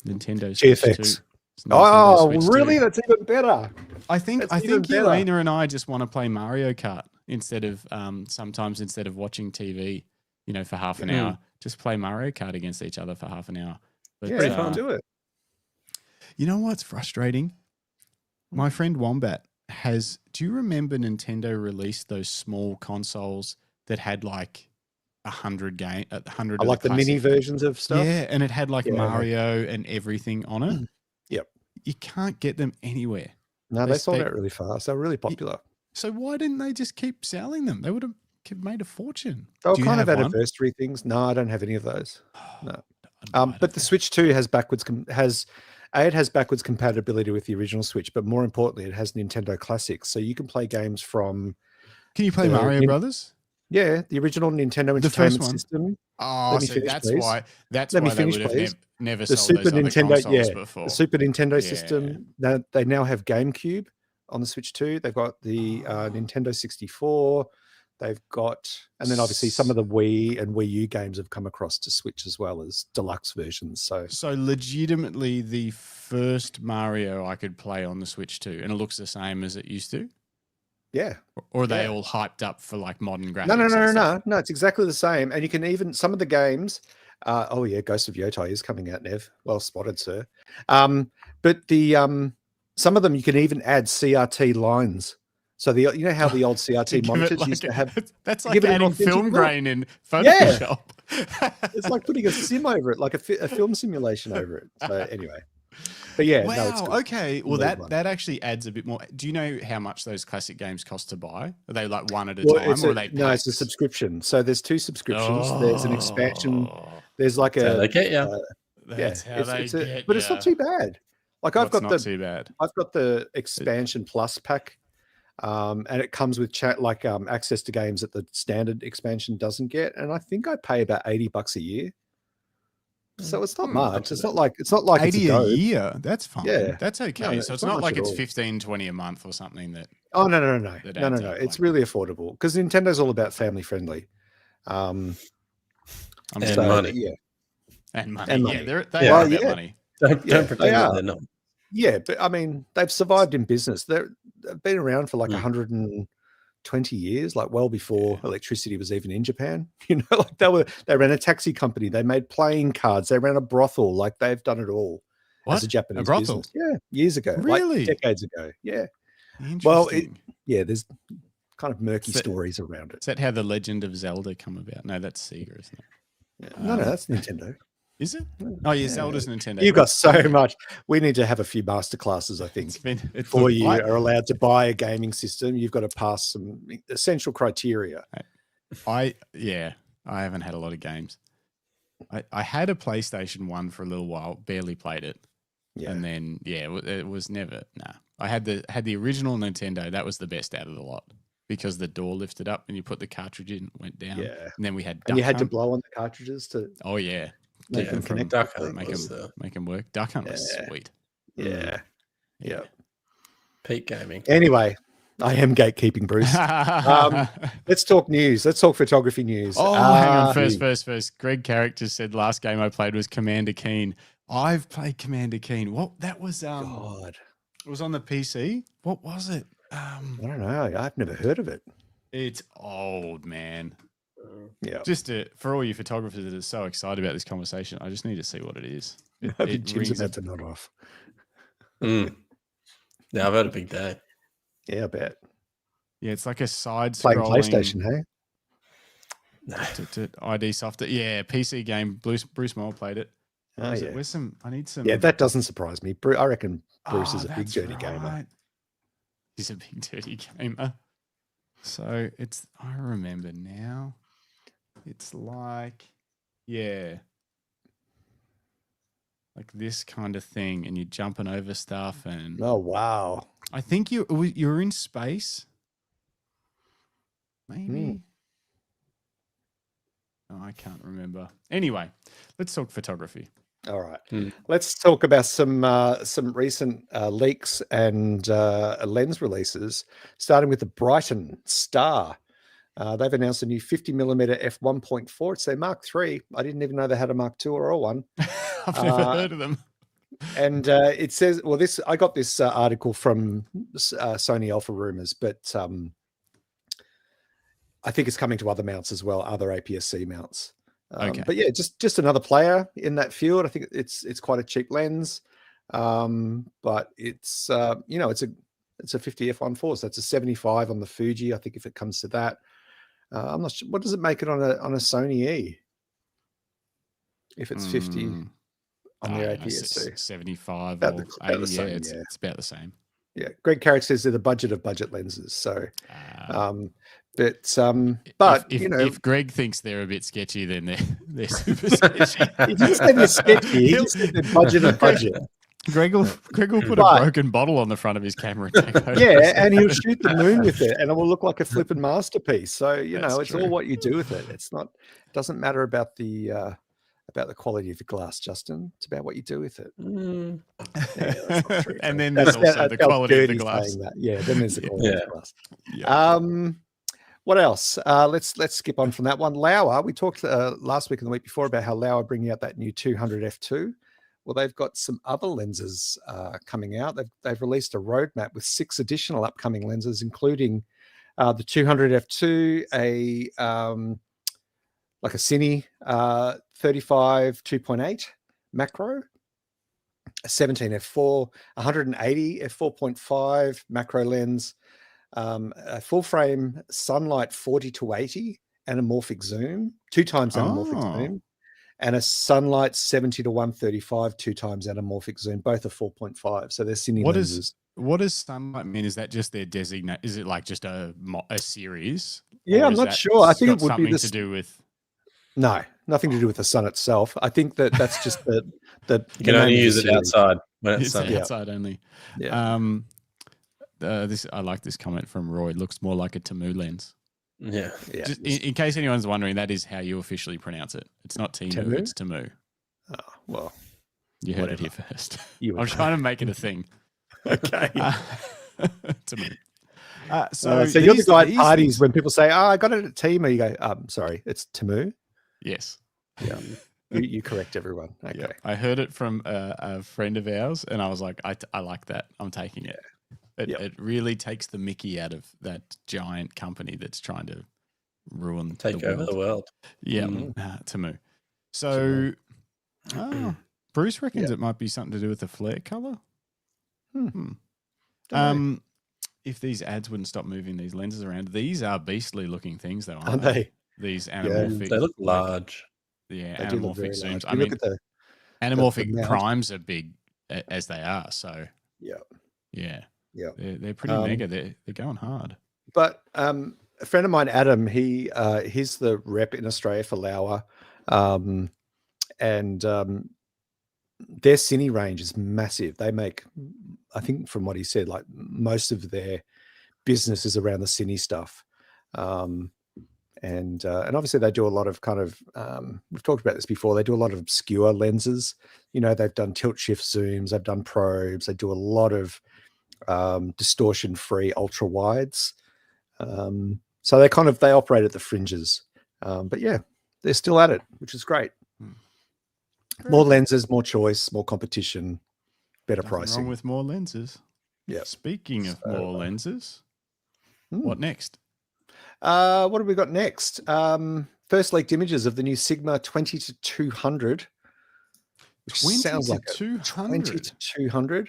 Nintendo's GFX. Oh, really? That's even better. I think Elena and I just want to play Mario Kart instead of sometimes instead of watching TV, for half an hour, just play Mario Kart against each other for half an hour. But, pretty fun. Do it. You know what's frustrating? My friend Wombat do you remember Nintendo released those small consoles that had like 100 game, 100 like the mini versions of stuff? Yeah, and it had like Mario and everything on it. Yep. You can't get them anywhere. No, they sold out really fast. They're really popular. So why didn't they just keep selling them? They would have made a fortune. They were kind of anniversary things. No, I don't have any of those. No. But the Switch 2 has backwards compatibility with the original Switch, but more importantly, it has Nintendo Classics. So you can play games from... Can you play Mario Brothers? Yeah, the original Nintendo Entertainment System. Oh, so that's why they would have never sold Super those Nintendo, other consoles before. The Super Nintendo system. They now have GameCube on the Switch 2. They've got the Nintendo 64. They've got, and then obviously some of the Wii and Wii U games have come across to Switch as well as deluxe versions. So legitimately, the first Mario I could play on the Switch 2, and it looks the same as it used to. Yeah. Or are they all hyped up for like modern graphics? No. It's exactly the same. And you can even, some of the games, Ghost of Yotai is coming out, Nev. Well spotted, sir. But some of them you can even add CRT lines. So you know how the old CRT monitors used to have. That's like adding film grain in Photoshop. Yeah. It's like putting a sim over it, like a film simulation over it. So anyway. But yeah, wow. No, it's good. Okay. Well, that actually adds a bit more. Do you know how much those classic games cost to buy? Are they like one at a time, or are they packs? No, it's a subscription. So there's two subscriptions. There's an expansion. There's like a. They get you. That's how they get. But it's not too bad. Like I've got too bad. I've got the expansion plus pack, and it comes with access to games that the standard expansion doesn't get. And I think I pay about $80 a year. So it's not much. It's not like 80 a year. That's fine. Yeah, that's okay. So it's not like it's 15, 20 a month or something that. Oh no. It's really affordable because Nintendo's all about family friendly. And money. Yeah. And money. Yeah, they are about money. Don't pretend that they're not. Yeah, but I mean, they've survived in business. They've been around for like 120 years, like well before electricity was even in Japan. Like they ran a taxi company, they made playing cards, they ran a brothel, like they've done it all as a Japanese business. Yeah, years ago, really, like decades ago. Yeah. Well, there's kind of murky stories around it. Is that how the Legend of Zelda come about? No, that's Sega, isn't it? Yeah. No, that's Nintendo. Is it? Oh, yeah, Zelda's Nintendo. You've got so much. We need to have a few masterclasses, I think. Before you are allowed to buy a gaming system, you've got to pass some essential criteria. I haven't had a lot of games. I had a PlayStation 1 for a little while, barely played it. Yeah. And then, it was never, I had the original Nintendo. That was the best out of the lot because the door lifted up and you put the cartridge in, went down. Yeah. And then we had And you had to Hunt. blow on the cartridges to Oh yeah, make Yeah, them from connect. Duck properly. Hunt make them work. Duck Hunt was Yeah. sweet. Yeah. Yeah. Peak gaming. Anyway, I am gatekeeping, Bruce. Let's talk news. Let's talk photography news. Oh, hang on. First. Greg Carrick just said last game I played was Commander Keen. I've played Commander Keen. What that was? God, it was on the PC. What was it? I don't know. I've never heard of it. It's old, man. Yeah. Just for all you photographers that are so excited about this conversation, I just need to see what it is. I think Jim's about to nod off. Yeah, I've had a big day. Yeah, I bet. Yeah, it's like a side Playing scrolling PlayStation, hey? ID software. Yeah, PC game. Bruce Moore played it. Oh, yeah. Where's some? I need some. Yeah, that doesn't surprise me. I reckon Bruce is a big that's dirty gamer. right. He's a big dirty gamer. So it's. I remember now. It's like, yeah, like this kind of thing, and you're jumping over stuff, and Oh, wow. I think you're in space. Maybe. Oh, I can't remember. Anyway, let's talk photography. All right. Let's talk about some recent leaks and lens releases, starting with the Brighton Star. They've announced a new 50mm f1.4. It's their Mark III. I didn't even know they had a Mark II or a 1. I've never heard of them. And it says, well, I got this article from Sony Alpha Rumours, but I think it's coming to other mounts as well, other APS-C mounts. Okay. But yeah, just another player in that field. I think it's quite a cheap lens, but it's it's a 50 f1.4, so it's a 75 on the Fuji. I think if it comes to that, I'm not sure. What does it make it on a Sony E? If it's 50 on their APS-C, 75 about or the 80, same, it's about the same. Yeah, Greg Carrick says they're the budget of budget lenses. So, but if Greg thinks they're a bit sketchy, then they're super sketchy. he didn't say they're sketchy. He just said they're budget of budget. Greg will put a broken bottle on the front of his camera and take over. Yeah, and he'll shoot the moon with it, and it will look like a flipping masterpiece. So it's true. all what you do with it. It doesn't matter about the quality of the glass, Justin. It's about what you do with it. Yeah, that's not true. And then there's also the quality of the glass. Yeah, then there's the quality of the glass. Yeah. What else? Let's skip on from that one. Laowa. We talked last week and the week before about how Laowa are bringing out that new 200 f2. Well, they've got some other lenses coming out. They've released a roadmap with 6 additional upcoming lenses, including the 200 f2, like a Cine 35 2.8 macro, a 17 f4, 180 f4.5 macro lens, a full frame sunlight 40 to 80 anamorphic zoom, 2 times anamorphic zoom, and a sunlight 70 to 135 2 times anamorphic zoom. Both are 4.5. So they're Cine lenses. What does sunlight mean? Is that just their designate? Is it like just a series? Yeah, I'm not sure. I think it would something be to do with. No, nothing to do with the sun itself. I think that's just the you can only use it outside when it's sunny. Outside only. Yeah. I like this comment from Roy. It looks more like a Temu lens. Yeah. Just in case anyone's wondering, that is how you officially pronounce it. It's not Temu, it's Temu. Oh, well. You heard it here first. I'm trying to make it a thing. Okay. Temu. So you're the guy at parties when people say, I got it at Temu. You go, sorry, it's Temu. Yes. Yeah. You correct everyone. Okay. Yeah. I heard it from a friend of ours, and I was like, I like that. I'm taking it. It really takes the mickey out of that giant company that's trying to take over the world. Yeah, Temu. So, Bruce reckons it might be something to do with the flare color. If these ads wouldn't stop moving these lenses around, these are beastly looking things, though, aren't they? These anamorphic. They look large. Yeah, they anamorphic zooms. I mean, look at anamorphic primes are big as they are. So yeah, they're pretty mega. They're going hard. But a friend of mine, Adam, he's the rep in Australia for Laowa, and their Cine range is massive. They make, I think, from what he said, like most of their business is around the Cine stuff. And obviously they do a lot of kind of, we've talked about this before, they do a lot of obscure lenses. You know, they've done tilt shift zooms, they've done probes, they do a lot of distortion-free ultra wides. So they operate at the fringes. But yeah, they're still at it, which is great. More lenses, more choice, more competition, better Nothing pricing. wrong with more lenses. Yeah. Speaking of more lenses, Hmm. what next? What have we got next? First leaked images of the new Sigma 20-200, which sounds like a 20-200.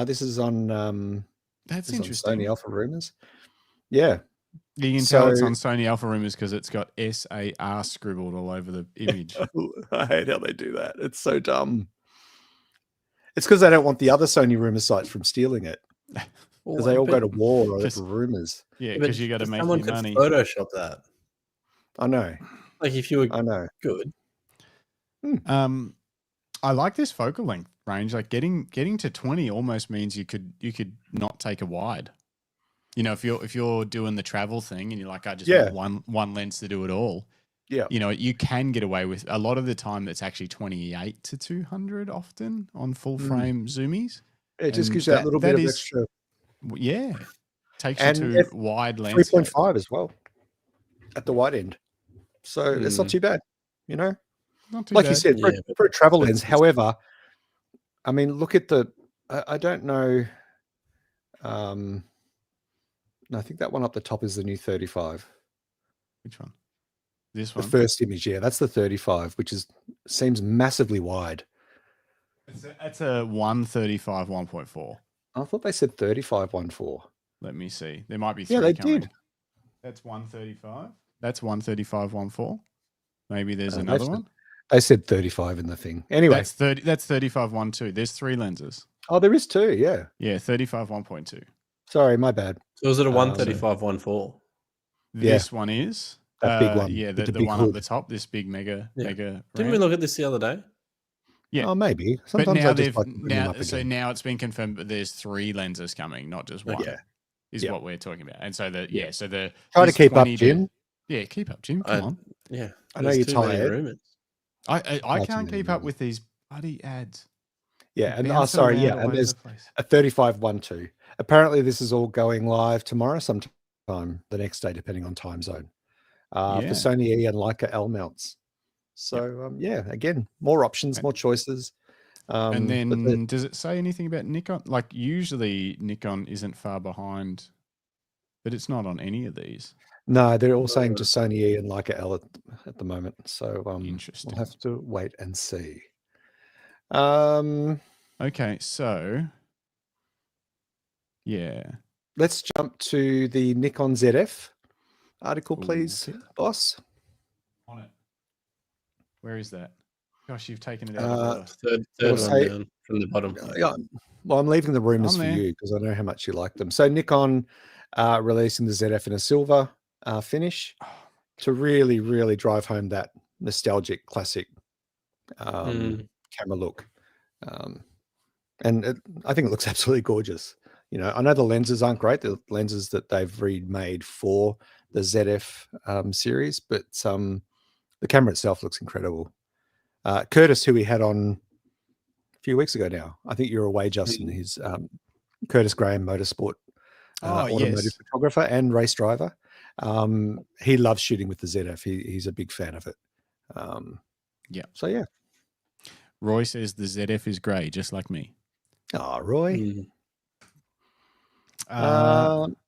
This is on That's this is on interesting. Sony Alpha Rumors. Yeah, You can tell it's on Sony Alpha Rumors because it's got SAR scribbled all over the image. I hate how they do that. It's so dumb. It's because they don't want the other Sony Rumor sites from stealing it. Because they all go to war over rumors. Yeah, because you got to make your money. Photoshop that. I know. Like if you were I know. good. I like this focal length range. Like getting to 20 almost means you could not take a wide. You know, if you're doing the travel thing and you're like, I just want one lens to do it all. Yeah. You know, you can get away with a lot of the time. That's actually 28-200 often on full frame zoomies. It just gives you that little bit of extra. Yeah, takes you to wide lens. 3.5 as well at the wide end, so it's not too bad. You know, not too like bad. you said, for a travel lens. However, I mean, look at the. I don't know. No, I think that one up the top is the new 35. Which one? This The one. first image, yeah, that's the 35, which seems massively wide. That's a 135 1.4. I thought they said 35 1.4. Let me see. There might be three. Yeah, they coming. did. That's 135. That's 135 1.4. Maybe there's another one. They said 35 in the thing. Anyway, that's 30. That's 35 1.2. There's three lenses. Oh, there is two. Yeah. Yeah, 35 1.2. Sorry, my bad. So is it a 135 1.4? This one is that big one. Yeah, the one up the top. This big mega. Didn't we look at this the other day? Yeah. Oh, maybe. Sometimes but now it's been confirmed that there's three lenses coming, not just one. Is what we're talking about. And so so the try to keep up, Jim. Yeah, keep up, Jim. Come on. Yeah, I know you're tired. I can't keep up with these bloody ads. Yeah, and and there's a 35 1.2. Apparently, this is all going live tomorrow, sometime the next day, depending on time zone. For Sony E and Leica L mounts. So again, more options, more choices. And then does it say anything about Nikon? Like usually Nikon isn't far behind, but it's not on any of these. No, they're all saying just Sony E and Leica L at the moment. So interesting. We'll have to wait and see. Okay, so let's jump to the Nikon Zf article, please, boss. On it. Where is that? Gosh, you've taken it out. Third one down from the bottom. Well, I'm leaving the rumors for you because I know how much you like them. So Nikon releasing the ZF in a silver finish to really, really drive home that nostalgic classic camera look. And I think it looks absolutely gorgeous. You know, I know the lenses aren't great, the lenses that they've remade for the ZF series, but the camera itself looks incredible. Curtis, who we had on a few weeks ago now, I think you were away, Justin. He's Curtis Graham, motorsport automotive photographer and race driver. He loves shooting with the ZF. He's a big fan of it. So yeah. Roy says the ZF is grey, just like me. Oh, Roy.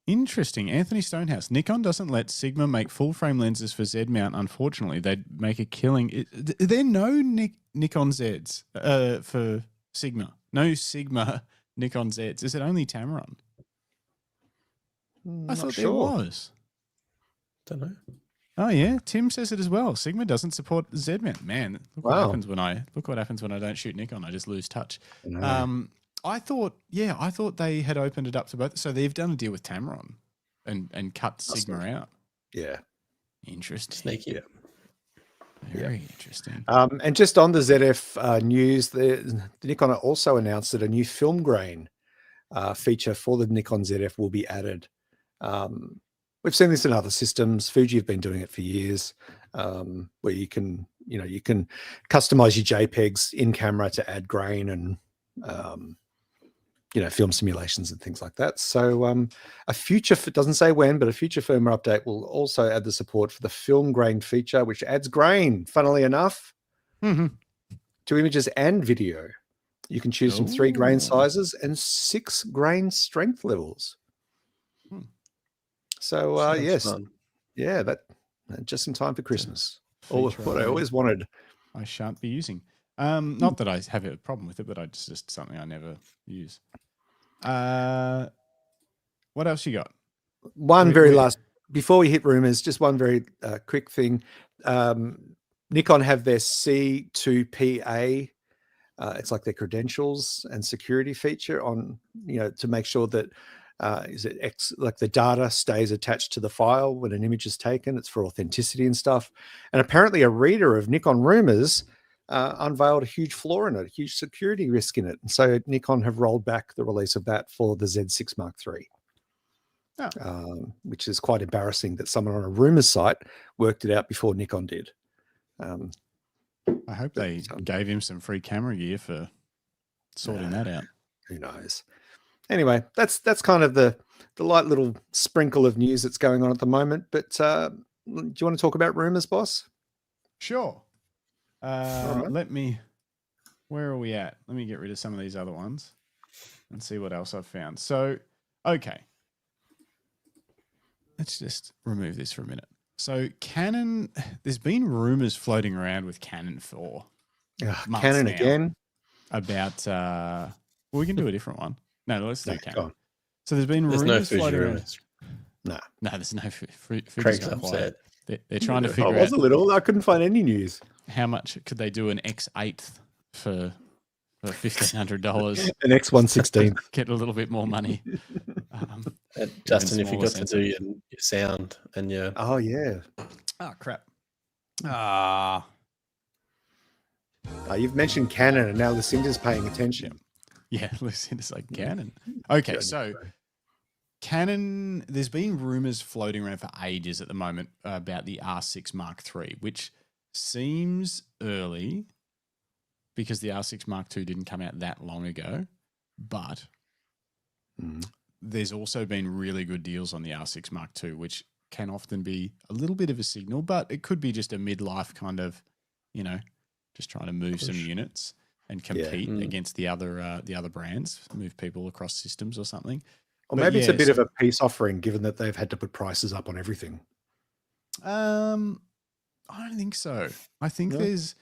Interesting. Anthony Stonehouse. Nikon doesn't let Sigma make full frame lenses for Z mount. Unfortunately, they'd make a killing. There are no Nikon Zs for Sigma. No Sigma Nikon Zs. Is it only Tamron? I thought there was. Don't know. Oh yeah, Tim says it as well. Sigma doesn't support Z mount. Man, look what happens when I don't shoot Nikon. I just lose touch. I thought they had opened it up to both. So they've done a deal with Tamron and cut Sigma out. Yeah. Interesting. Sneaky. Yeah. Very interesting. And just on the ZF news, the Nikon also announced that a new film grain feature for the Nikon Zf will be added. We've seen this in other systems. Fuji have been doing it for years, where you can customize your JPEGs in camera to add grain and film simulations and things like that. So a future, doesn't say when, but a future firmware update will also add the support for the film grain feature, which adds grain, funnily enough, to images and video. You can choose from 3 grain sizes and 6 grain strength levels. So yes, fun. Yeah, that just in time for Christmas. All what I always wanted. I shan't be using. Not that I have a problem with it, but it's just something I never use. What else you got? One very last, before we hit rumors, just one very quick thing. Nikon have their C2PA. It's like their credentials and security feature on, to make sure that like the data stays attached to the file when an image is taken. It's for authenticity and stuff. And apparently a reader of Nikon Rumours unveiled a huge flaw in it, a huge security risk in it. And so Nikon have rolled back the release of that for the Z6 Mark III, which is quite embarrassing that someone on a Rumours site worked it out before Nikon did. I hope they gave him some free camera gear for sorting that out. Who knows? Anyway, that's kind of the light little sprinkle of news that's going on at the moment. But do you want to talk about rumors, boss? Sure. Right. Where are we at? Let me get rid of some of these other ones and see what else I've found. So, okay. Let's just remove this for a minute. So Canon, there's been rumors floating around with Canon for months Canon now again? About, we can do a different one. No, let's do Canon. So there's been rumors no floating around. No, there's no Craig's upset. They're trying to figure out. I was a little. I couldn't find any news. How much could they do an X8 for $1,500? An X116. Get a little bit more money. Justin, if you got to do your sound and your... Oh, yeah. Oh, crap. You've mentioned Canon and now Lucinda's paying attention. Yeah, Lucinda's like, Canon. Okay, so Canon, there's been rumors floating around for ages at the moment about the R6 Mark III, which seems early because the R6 Mark II didn't come out that long ago, but there's also been really good deals on the R6 Mark II, which can often be a little bit of a signal, but it could be just a midlife kind of, just trying to move some units and compete against the other brands, move people across systems or something. Or maybe it's a bit of a peace offering, given that they've had to put prices up on everything. I don't think so. I think there's,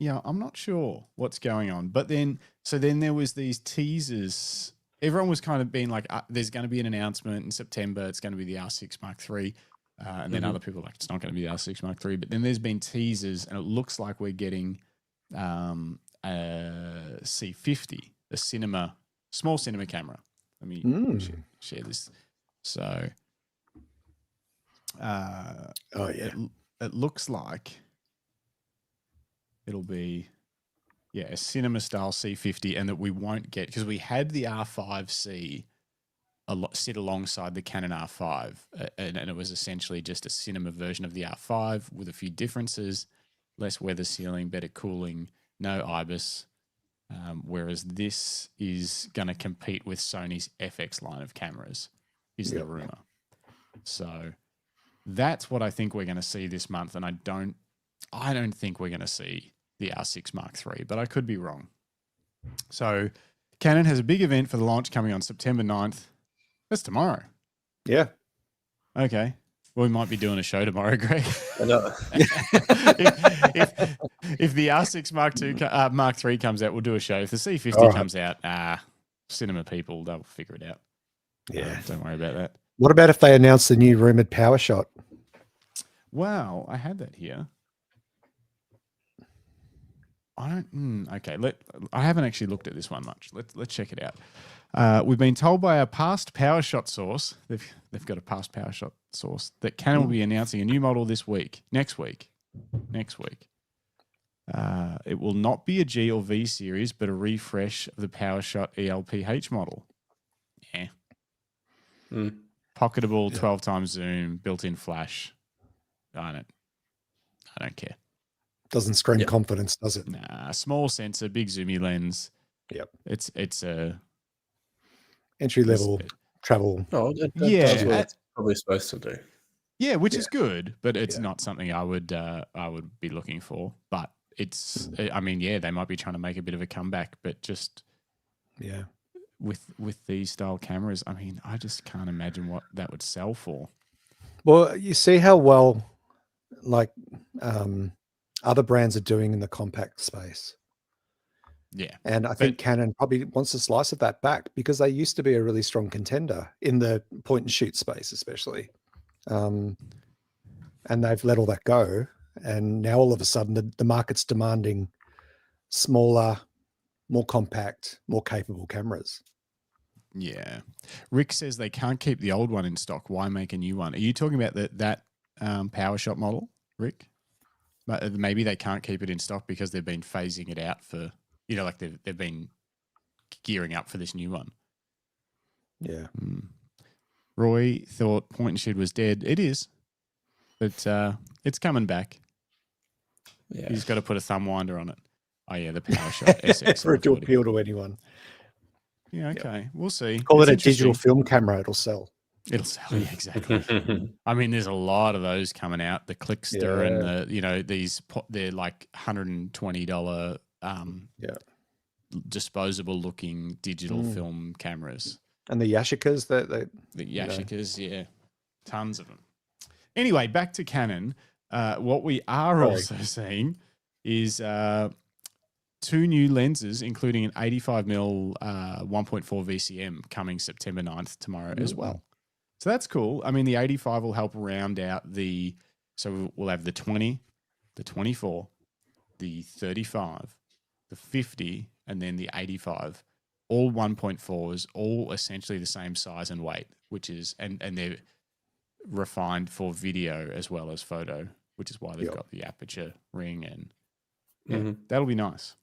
I'm not sure what's going on. But then there was these teasers. Everyone was kind of being like, there's going to be an announcement in September. It's going to be the R6 Mark III. And then other people are like, it's not going to be the R6 Mark III. But then there's been teasers, and it looks like we're getting a C50, a small cinema camera. Let me share this. So, it looks like it'll be, a cinema style C50, and that we won't get, because we had the R5C sit alongside the Canon R5, and it was essentially just a cinema version of the R5 with a few differences: less weather sealing, better cooling, no IBIS. Whereas this is going to compete with Sony's FX line of cameras, is the rumor. So that's what I think we're going to see this month, and I don't think we're going to see the R6 Mark III, but I could be wrong. So Canon has a big event for the launch coming on September 9th. That's tomorrow. Yeah. Okay. Well, we might be doing a show tomorrow, Greg. I know. if the R6 Mark III comes out, we'll do a show. If the C50 comes out, cinema people, they'll figure it out. Yeah. Don't worry about that. What about if they announce the new rumored PowerShot? Wow, I had that here. Okay. I haven't actually looked at this one much. Let's check it out. We've been told by our past PowerShot source, they've got a past PowerShot source, that Canon will be announcing a new model next week. It will not be a G or V series, but a refresh of the PowerShot ELPH model. Pocketable, 12 times zoom, built-in flash. I don't care. Doesn't scream confidence, does it? Nah, small sensor, big zoomy lens. Yep. It's a entry level travel. Oh, that's what it's probably supposed to do. Yeah, which is good, but it's not something I would be looking for. But it's, I mean, they might be trying to make a bit of a comeback, but just with these style cameras, I mean, I just can't imagine what that would sell for. Well, you see how well like other brands are doing in the compact space. Yeah. And I think Canon probably wants a slice of that back because they used to be a really strong contender in the point and shoot space, especially. And they've let all that go. And now all of a sudden the market's demanding smaller, more compact, more capable cameras. Yeah. Rick says they can't keep the old one in stock. Why make a new one? Are you talking about that PowerShot model, Rick? But maybe they can't keep it in stock because they've been phasing it out for, like they've been gearing up for this new one. Yeah. Roy thought point and shoot was dead. It is, but it's coming back. Yeah. He's got to put a thumb winder on it. Oh yeah, the PowerShot SX for it to appeal to anyone. Yeah, okay. We'll see. Call it a digital film camera, it'll sell. It'll sell, yeah, exactly. I mean, there's a lot of those coming out. The Clickster and they're like $120 disposable looking digital film cameras. And the Yashicas, the Yashicas, tons of them. Anyway, back to Canon. What we are also seeing is 2 new lenses, including an 85mm 1.4 VCM coming September 9th tomorrow as well. So that's cool. I mean, the 85 will help round out so we'll have the 20, the 24, the 35, the 50, and then the 85, all 1.4s, all essentially the same size and weight, which is, and they're refined for video as well as photo, which is why they've got the aperture ring and that'll be nice.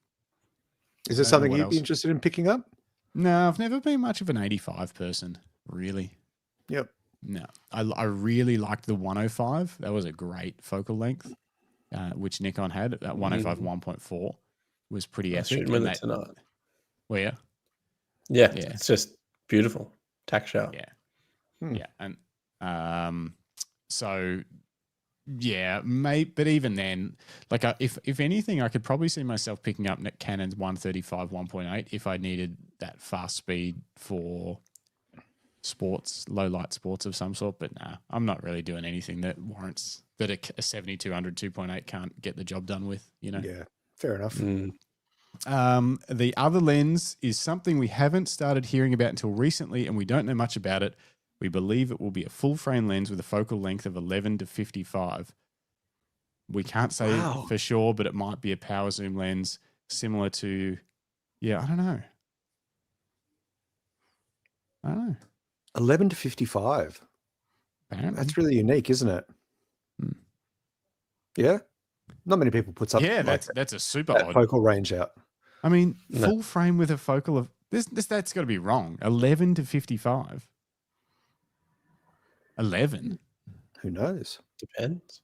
Is there something you'd be interested in picking up? No, I've never been much of an 85 person, really. Yep. No, I really liked the 105. That was a great focal length, which Nikon had. That 105 1.4 was pretty epic. Shooting with it tonight. Well, yeah, it's just beautiful, tactile. Yeah, and so. Yeah, but even then, like if anything, I could probably see myself picking up Canon's 135 1.8 if I needed that fast speed for sports, low light sports of some sort. But nah, I'm not really doing anything that warrants that a 7200 2.8 can't get the job done with. Yeah, fair enough. The other lens is something we haven't started hearing about until recently, and we don't know much about it. We believe it will be a full frame lens with a focal length of 11 to 55. We can't say for sure, but it might be a power zoom lens similar to, I don't know. 11 to 55. Apparently. That's really unique, isn't it? Yeah? Not many people put something that's a super odd focal range out. I mean, full frame with a focal of, that's got to be wrong. 11 to 55. 11. Who knows? Depends.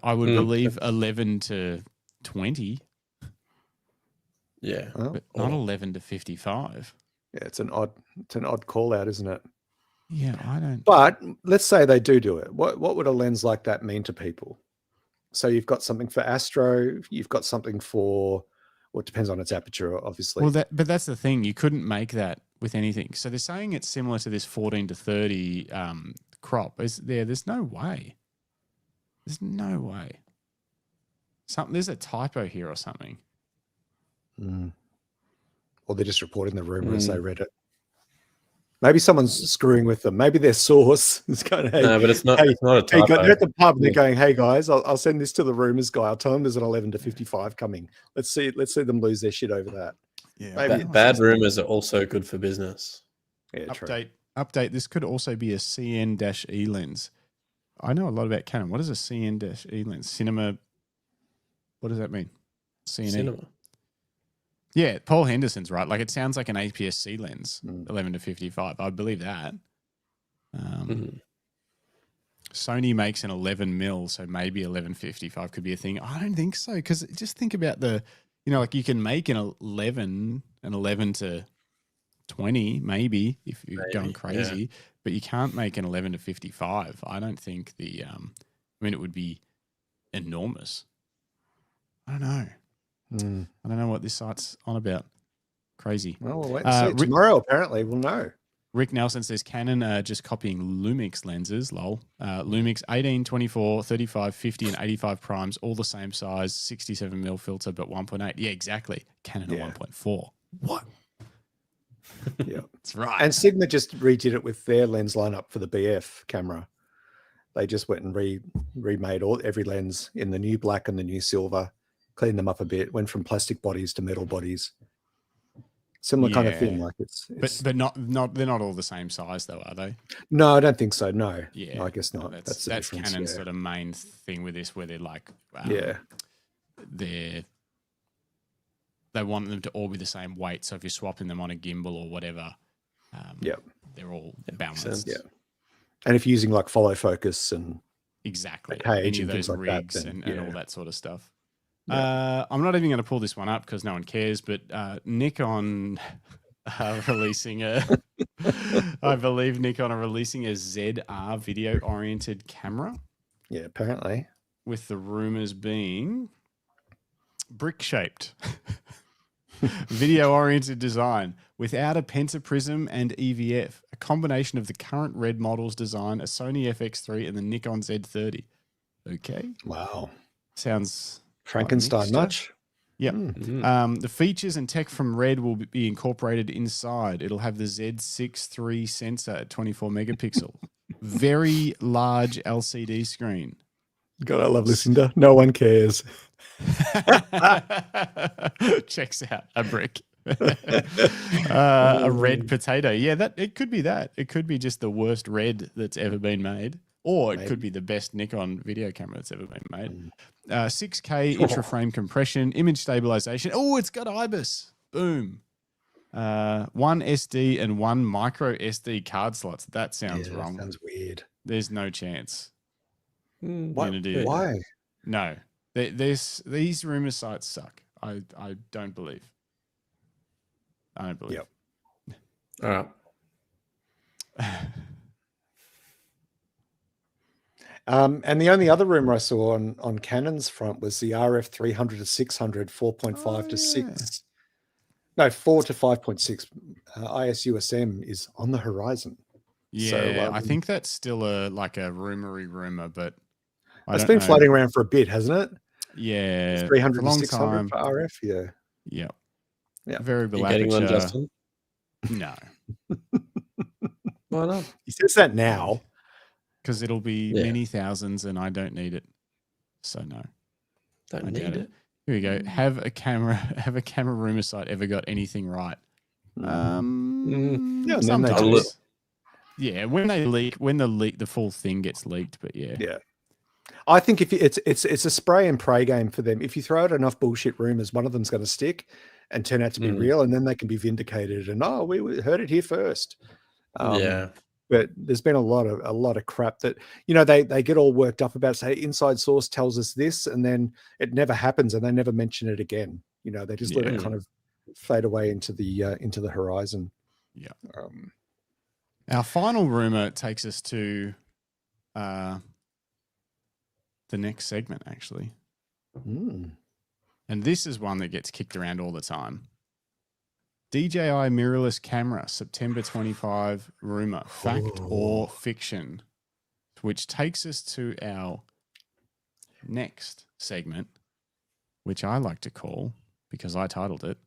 I would believe 11 to 20. Yeah, but not 11 to 55. Yeah, it's an odd call out, isn't it? Yeah, I don't. But let's say they do it. What would a lens like that mean to people? So you've got something for astro. You've got something for. Well, it depends on its aperture, obviously. Well, but that's the thing. You couldn't make that with anything. So they're saying it's similar to this 14 to 30 crop. There's no way. There's no way. There's a typo here or something. Or they're just reporting the rumor as they read it. Maybe someone's screwing with them. Maybe their source is going, hey, no, but it's not a typo. They're at the pub. They're going, hey guys, I'll send this to the rumors guy. I'll tell them there's an 11 to 55 coming. Let's see them lose their shit over that. Yeah, maybe bad rumors are also good for business. Yeah, update. This could also be a CN-E lens. I know a lot about Canon. What is a CN-E lens? Cinema. What does that mean? Cinema. Yeah, Paul Henderson's right. Like it sounds like an APS-C lens, Mm. 11 to 55. I believe that. Mhm. Sony makes an 11 mil, so maybe 11-55 could be a thing. I don't think so, because just think about like you can make an 11 to 20, maybe if you're going crazy, but you can't make an 11 to 55. I don't think it would be enormous. I don't know. I don't know what this site's on about. Crazy. Well, we'll wait and see. Tomorrow, apparently, we'll know. Rick Nelson says Canon are just copying Lumix lenses, lol. Lumix 18, 24, 35, 50, and 85 primes, all the same size, 67mm filter, but 1.8. Yeah, exactly. Canon at 1.4. What? Yeah. That's right. And Sigma just redid it with their lens lineup for the BF camera. They just went and remade every lens in the new black and the new silver, cleaned them up a bit, went from plastic bodies to metal bodies. Similar kind of thing, like it's but they're not all the same size though, are they? No, I don't think so. No, yeah, no, I guess not. That's difference, Canon's sort of main thing with this, where they're like, they want them to all be the same weight. So if you're swapping them on a gimbal or whatever, they're all balanced. Yeah, and if you're using like follow focus and exactly a cage any of and those things like rigs that, and all that sort of stuff. Yeah. I'm not even going to pull this one up because no one cares, but Nikon are releasing I believe Nikon are releasing a ZR video-oriented camera. Yeah, apparently. With the rumors being brick-shaped. Video-oriented design without a pentaprism and EVF. A combination of the current Red models design, a Sony FX3 and the Nikon Z30. Okay. Wow. Sounds... Frankenstein much? Yeah. The features and tech from Red will be incorporated inside. It'll have the Z6 III sensor at 24 megapixel. Very large LCD screen. God, I love Lucinda. No one cares. Checks out a brick. A red potato. Yeah, it could be that. It could be just the worst red that's ever been made. Or it could be the best Nikon video camera that's ever been made. 6K intra-frame compression, image stabilization. Oh, it's got IBIS. Boom. 1 SD and 1 micro SD card slots. That sounds wrong. That sounds weird. There's no chance. Why? No. These rumor sites suck. I don't believe. Yep. All right. And the only other rumor I saw on Canon's front was the RF 300 to 600, 4.5 to 6. No, 4 to 5.6. ISUSM is on the horizon. Yeah, so, I think that's still a rumor, but it's been floating around for a bit, hasn't it? Yeah, 300 to 600 for RF. Yeah. Very below. Getting one, Justin? No. Why not? He says that now. Because it'll be many thousands and I don't need it. So no. Don't need it. Here we go. Have a camera rumor site ever got anything right? Sometimes. Yeah, when the full thing gets leaked, but yeah. Yeah. I think if it's a spray and pray game for them. If you throw out enough bullshit rumors, one of them's going to stick and turn out to be real, and then they can be vindicated. And we heard it here first. But there's been a lot of crap that they get all worked up about. Say inside source tells us this, and then it never happens, and they never mention it again. They just let it kind of fade away into the horizon. Yeah. Our final rumor takes us to the next segment, actually. And this is one that gets kicked around all the time. DJI Mirrorless camera, September 25 rumor, fact or fiction, which takes us to our next segment, which I like to call, because I titled it.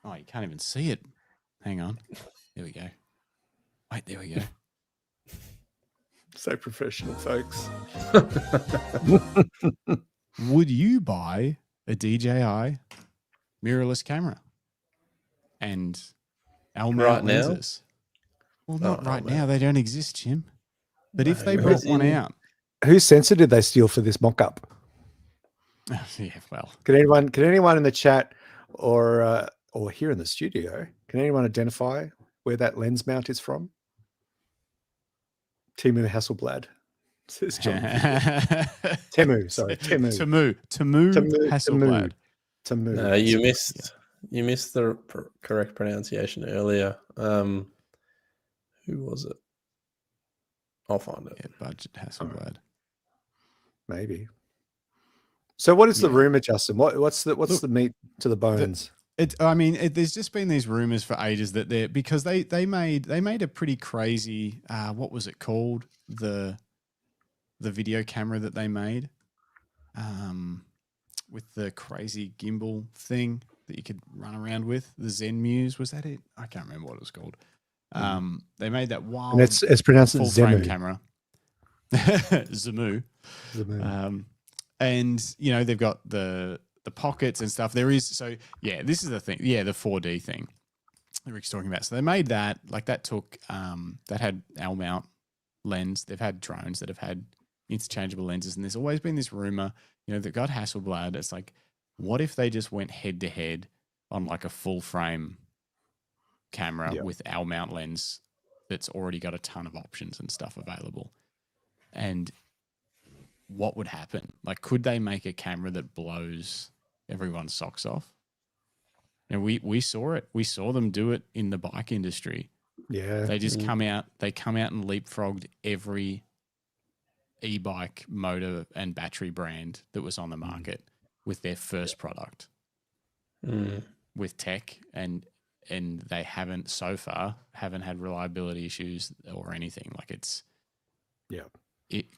Oh, you can't even see it. Hang on. There we go. Wait, there we go. So professional, folks. Would you buy a DJI mirrorless camera and L-mount lenses? Well, not right now. They don't exist, Jim. But if they brought one out. Whose sensor did they steal for this mock-up? Yeah, well, Can anyone in the chat or here in the studio, can anyone identify where that lens mount is from? Temu Hasselblad, says John. Temu, sorry, Temu. Hasselblad. Temu. No, you missed the correct pronunciation earlier. Who was it? I'll find it. Yeah, Budget Hasselblad. Maybe. So what is the rumor, Justin? What's the meat to the bones? There's just been these rumors for ages that because they made a pretty crazy what was it called, the video camera that they made with the crazy gimbal thing that you could run around with, the Zen Muse, was that it? I can't remember what it was called. They made that wild, and it's pronounced full Zemu. frame camera. Zemu. And they've got the pockets and stuff. This is the thing. Yeah, the 4D thing that Rick's talking about. So they made that, that took that had L mount lens. They've had drones that have had interchangeable lenses, and there's always been this rumor, that got Hasselblad. It's like, what if they just went head to head on a full frame camera with L mount lens that's already got a ton of options and stuff available? And what would happen? Could they make a camera that blows everyone's socks off? And we saw it. We saw them do it in the bike industry. Yeah. They just come out and leapfrogged every e-bike motor and battery brand that was on the market with their first product with tech, and they haven't so far had reliability issues or anything.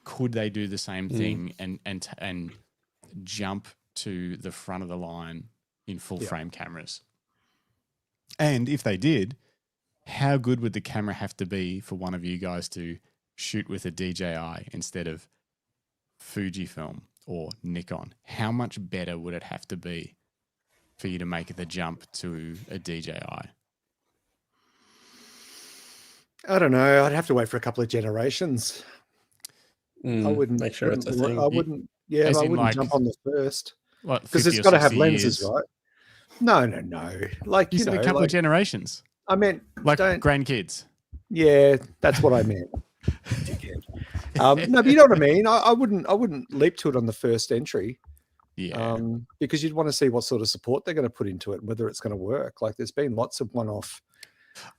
Could they do the same thing and jump to the front of the line in full frame cameras? And if they did, how good would the camera have to be for one of you guys to shoot with a DJI instead of Fujifilm or Nikon? How much better would it have to be for you to make the jump to a DJI? I don't know. I'd have to wait for a couple of generations. I wouldn't make sure it's a thing. I wouldn't. Yeah, I wouldn't jump on the first because it's got to have lenses, years. right? No. You said a couple of generations. I meant grandkids. Yeah, that's what I meant. No, but you know what I mean. I wouldn't leap to it on the first entry. Yeah. Because you'd want to see what sort of support they're going to put into it, and whether it's going to work. There's been lots of one-off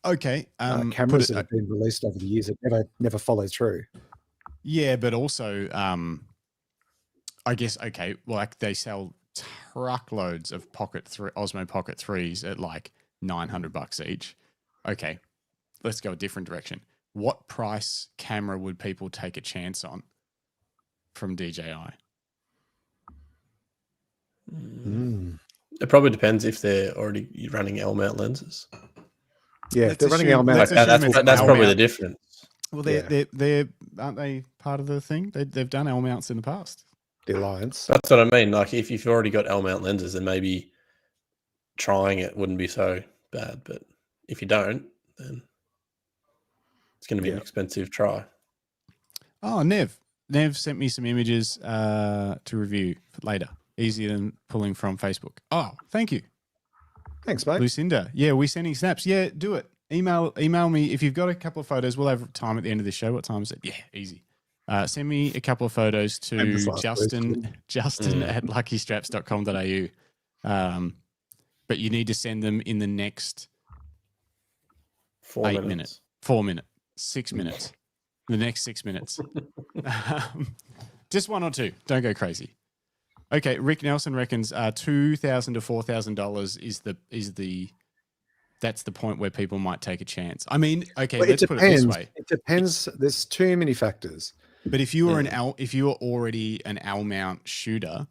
cameras that have been released over the years that never follow through. Yeah, but also, I guess, they sell truckloads of Osmo Pocket 3s at $900 each. Okay, let's go a different direction. What price camera would people take a chance on from DJI? It probably depends if they're already running L mount lenses. Yeah, they're running L mount. That's probably the difference. Well, they're aren't they part of the thing? They've done L mounts in the past. The Alliance. That's what I mean. If you've already got L mount lenses, then maybe trying it wouldn't be so bad. But if you don't, then it's going to be an expensive try. Oh, Nev sent me some images to review for later. Easier than pulling from Facebook. Oh, thank you. Thanks, mate. Lucinda. Yeah, we sending snaps. Yeah, do it. Email me if you've got a couple of photos. We'll have time at the end of the show. What time is it? Yeah, easy. Send me a couple of photos to Justin at luckystraps.com.au. But you need to send them in the next 4 minutes. 4 minutes. 6 minutes. The next 6 minutes. Just one or two. Don't go crazy. Okay, Rick Nelson reckons $2,000 to $4,000 is the that's the point where people might take a chance. I mean, okay, let's put it this way. It depends. There's too many factors. But if you were if you were already an L mount shooter,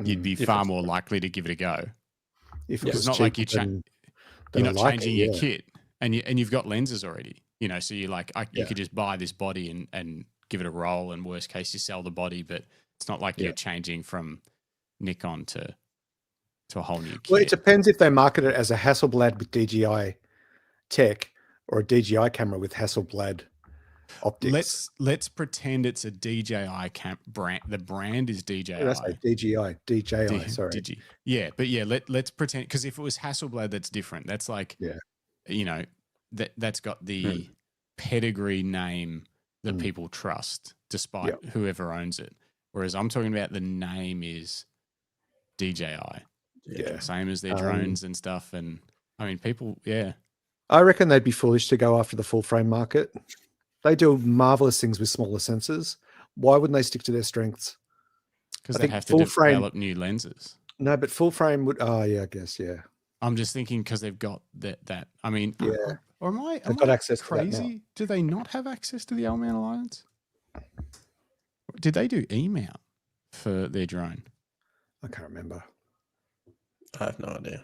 you'd be far more likely to give it a go. If it's not like you're not changing your kit and you've got lenses already. So you're you could just buy this body and give it a roll, and worst case you sell the body, but it's not like you're changing from Nikon to a whole new kit. Well, it depends if they market it as a Hasselblad with DJI tech or a DJI camera with Hasselblad optics. Let's pretend it's a DJI brand. The brand is DJI. Did I say DJI? Sorry. Yeah, but yeah, let's pretend, because if it was Hasselblad, that's different. That's like, you know, that's got the pedigree name that people trust, despite whoever owns it. Whereas I'm talking about the name is DJI. Yeah. Same as their drones and stuff. And I mean, people, I reckon they'd be foolish to go after the full frame market. They do marvelous things with smaller sensors. Why wouldn't they stick to their strengths? Because they have to develop new lenses. No, but full frame would. Oh, yeah, I guess, yeah. I'm just thinking because they've got that. I mean, or am I got access crazy? to that now. Do they not have access to the L-mount Alliance? Did they do E-mount for their drone? I can't remember. I have no idea.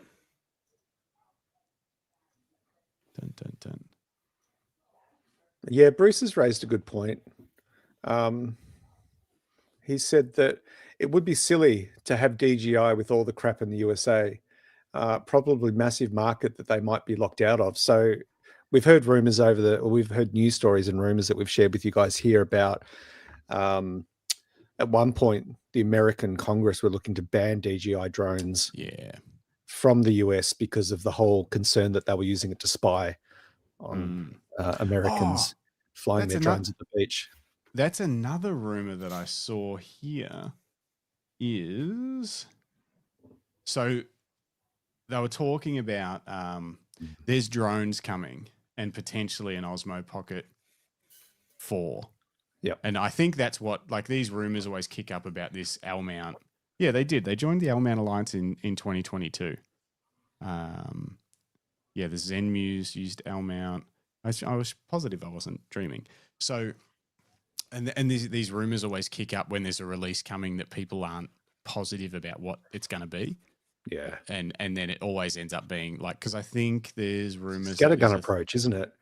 Dun, dun, dun. Yeah, Bruce has raised a good point. He said that it would be silly to have DJI with all the crap in the USA. Probably massive market that they might be locked out of. So we've heard rumors we've heard news stories and rumors that we've shared with you guys here about at one point the American Congress were looking to ban DJI drones from the US because of the whole concern that they were using it to spy on Americans flying their drones at the beach. That's another rumor that I saw here is, so they were talking about there's drones coming and potentially an Osmo Pocket 4. Yeah. And I think that's what, like, these rumors always kick up about this L-mount. Yeah, they did. They joined the L-mount Alliance in 2022. The Zenmuse used L-mount. I was positive I wasn't dreaming. So, and these rumors always kick up when there's a release coming that people aren't positive about what it's going to be. Yeah. And then it always ends up being like, because I think there's rumors. Scattergun approach, isn't it?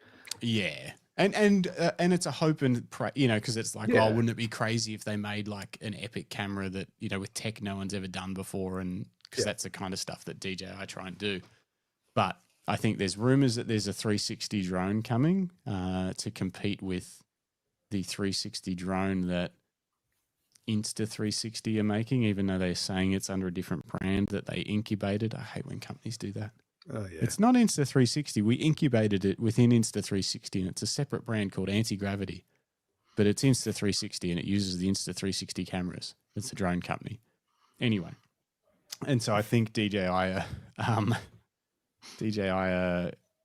Yeah. And it's a hope and pray, you know, because it's like, oh, wouldn't it be crazy if they made like an epic camera that, you know, with tech no one's ever done before, and because that's the kind of stuff that DJI try and do. But I think there's rumors that there's a 360 drone coming to compete with the 360 drone that Insta360 are making, even though they're saying it's under a different brand that they incubated. I hate when companies do that. Oh, yeah. It's not Insta360. We incubated it within Insta360, and it's a separate brand called Anti-Gravity. But it's Insta360, and it uses the Insta360 cameras. It's a drone company. Anyway, and so I think DJI are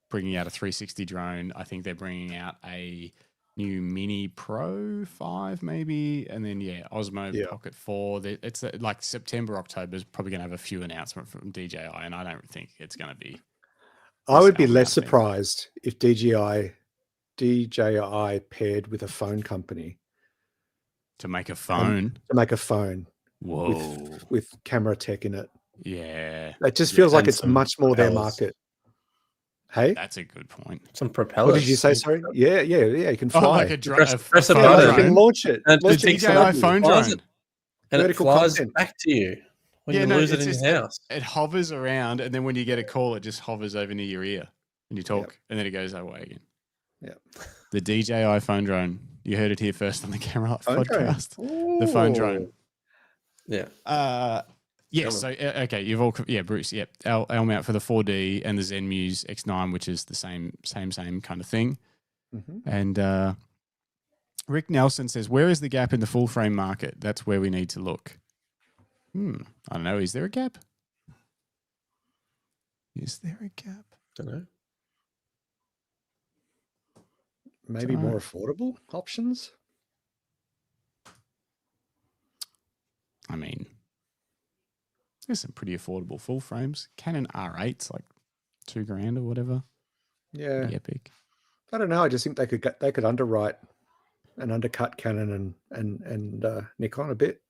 bringing out a 360 drone. I think they're bringing out a new Mini Pro 5 maybe, and then Osmo Pocket 4. It's like September, October is probably going to have a few announcements from DJI, and I don't think it's going to be. I would be less surprised if DJI paired with a phone company to make a phone. Whoa, with camera tech in it. Yeah, it just feels like it's much more their market. Hey, that's a good point. Some propellers. What did you say? Sorry. Yeah. You can fly. Oh, like a press a button. button. You can launch it. The DJI phone drone. And it flies content. back to you when you lose it in your house. It hovers around, and then when you get a call, it just hovers over near your ear, and you talk, and then it goes away again. Yeah. The DJI phone drone. You heard it here first on the Camera Life podcast. The phone drone. Yeah. Yes. So okay, you've all Bruce. Yep. L mount for the 4D and the Zenmuse X9, which is the same kind of thing. Mm-hmm. And Rick Nelson says, "Where is the gap in the full frame market? That's where we need to look." I don't know. Is there a gap? Is there a gap? Don't know. Maybe more affordable options. I mean, there's some pretty affordable full frames. Canon R8's like $2,000 or whatever. Yeah, pretty epic. I don't know. I just think they could underwrite and undercut Canon and Nikon a bit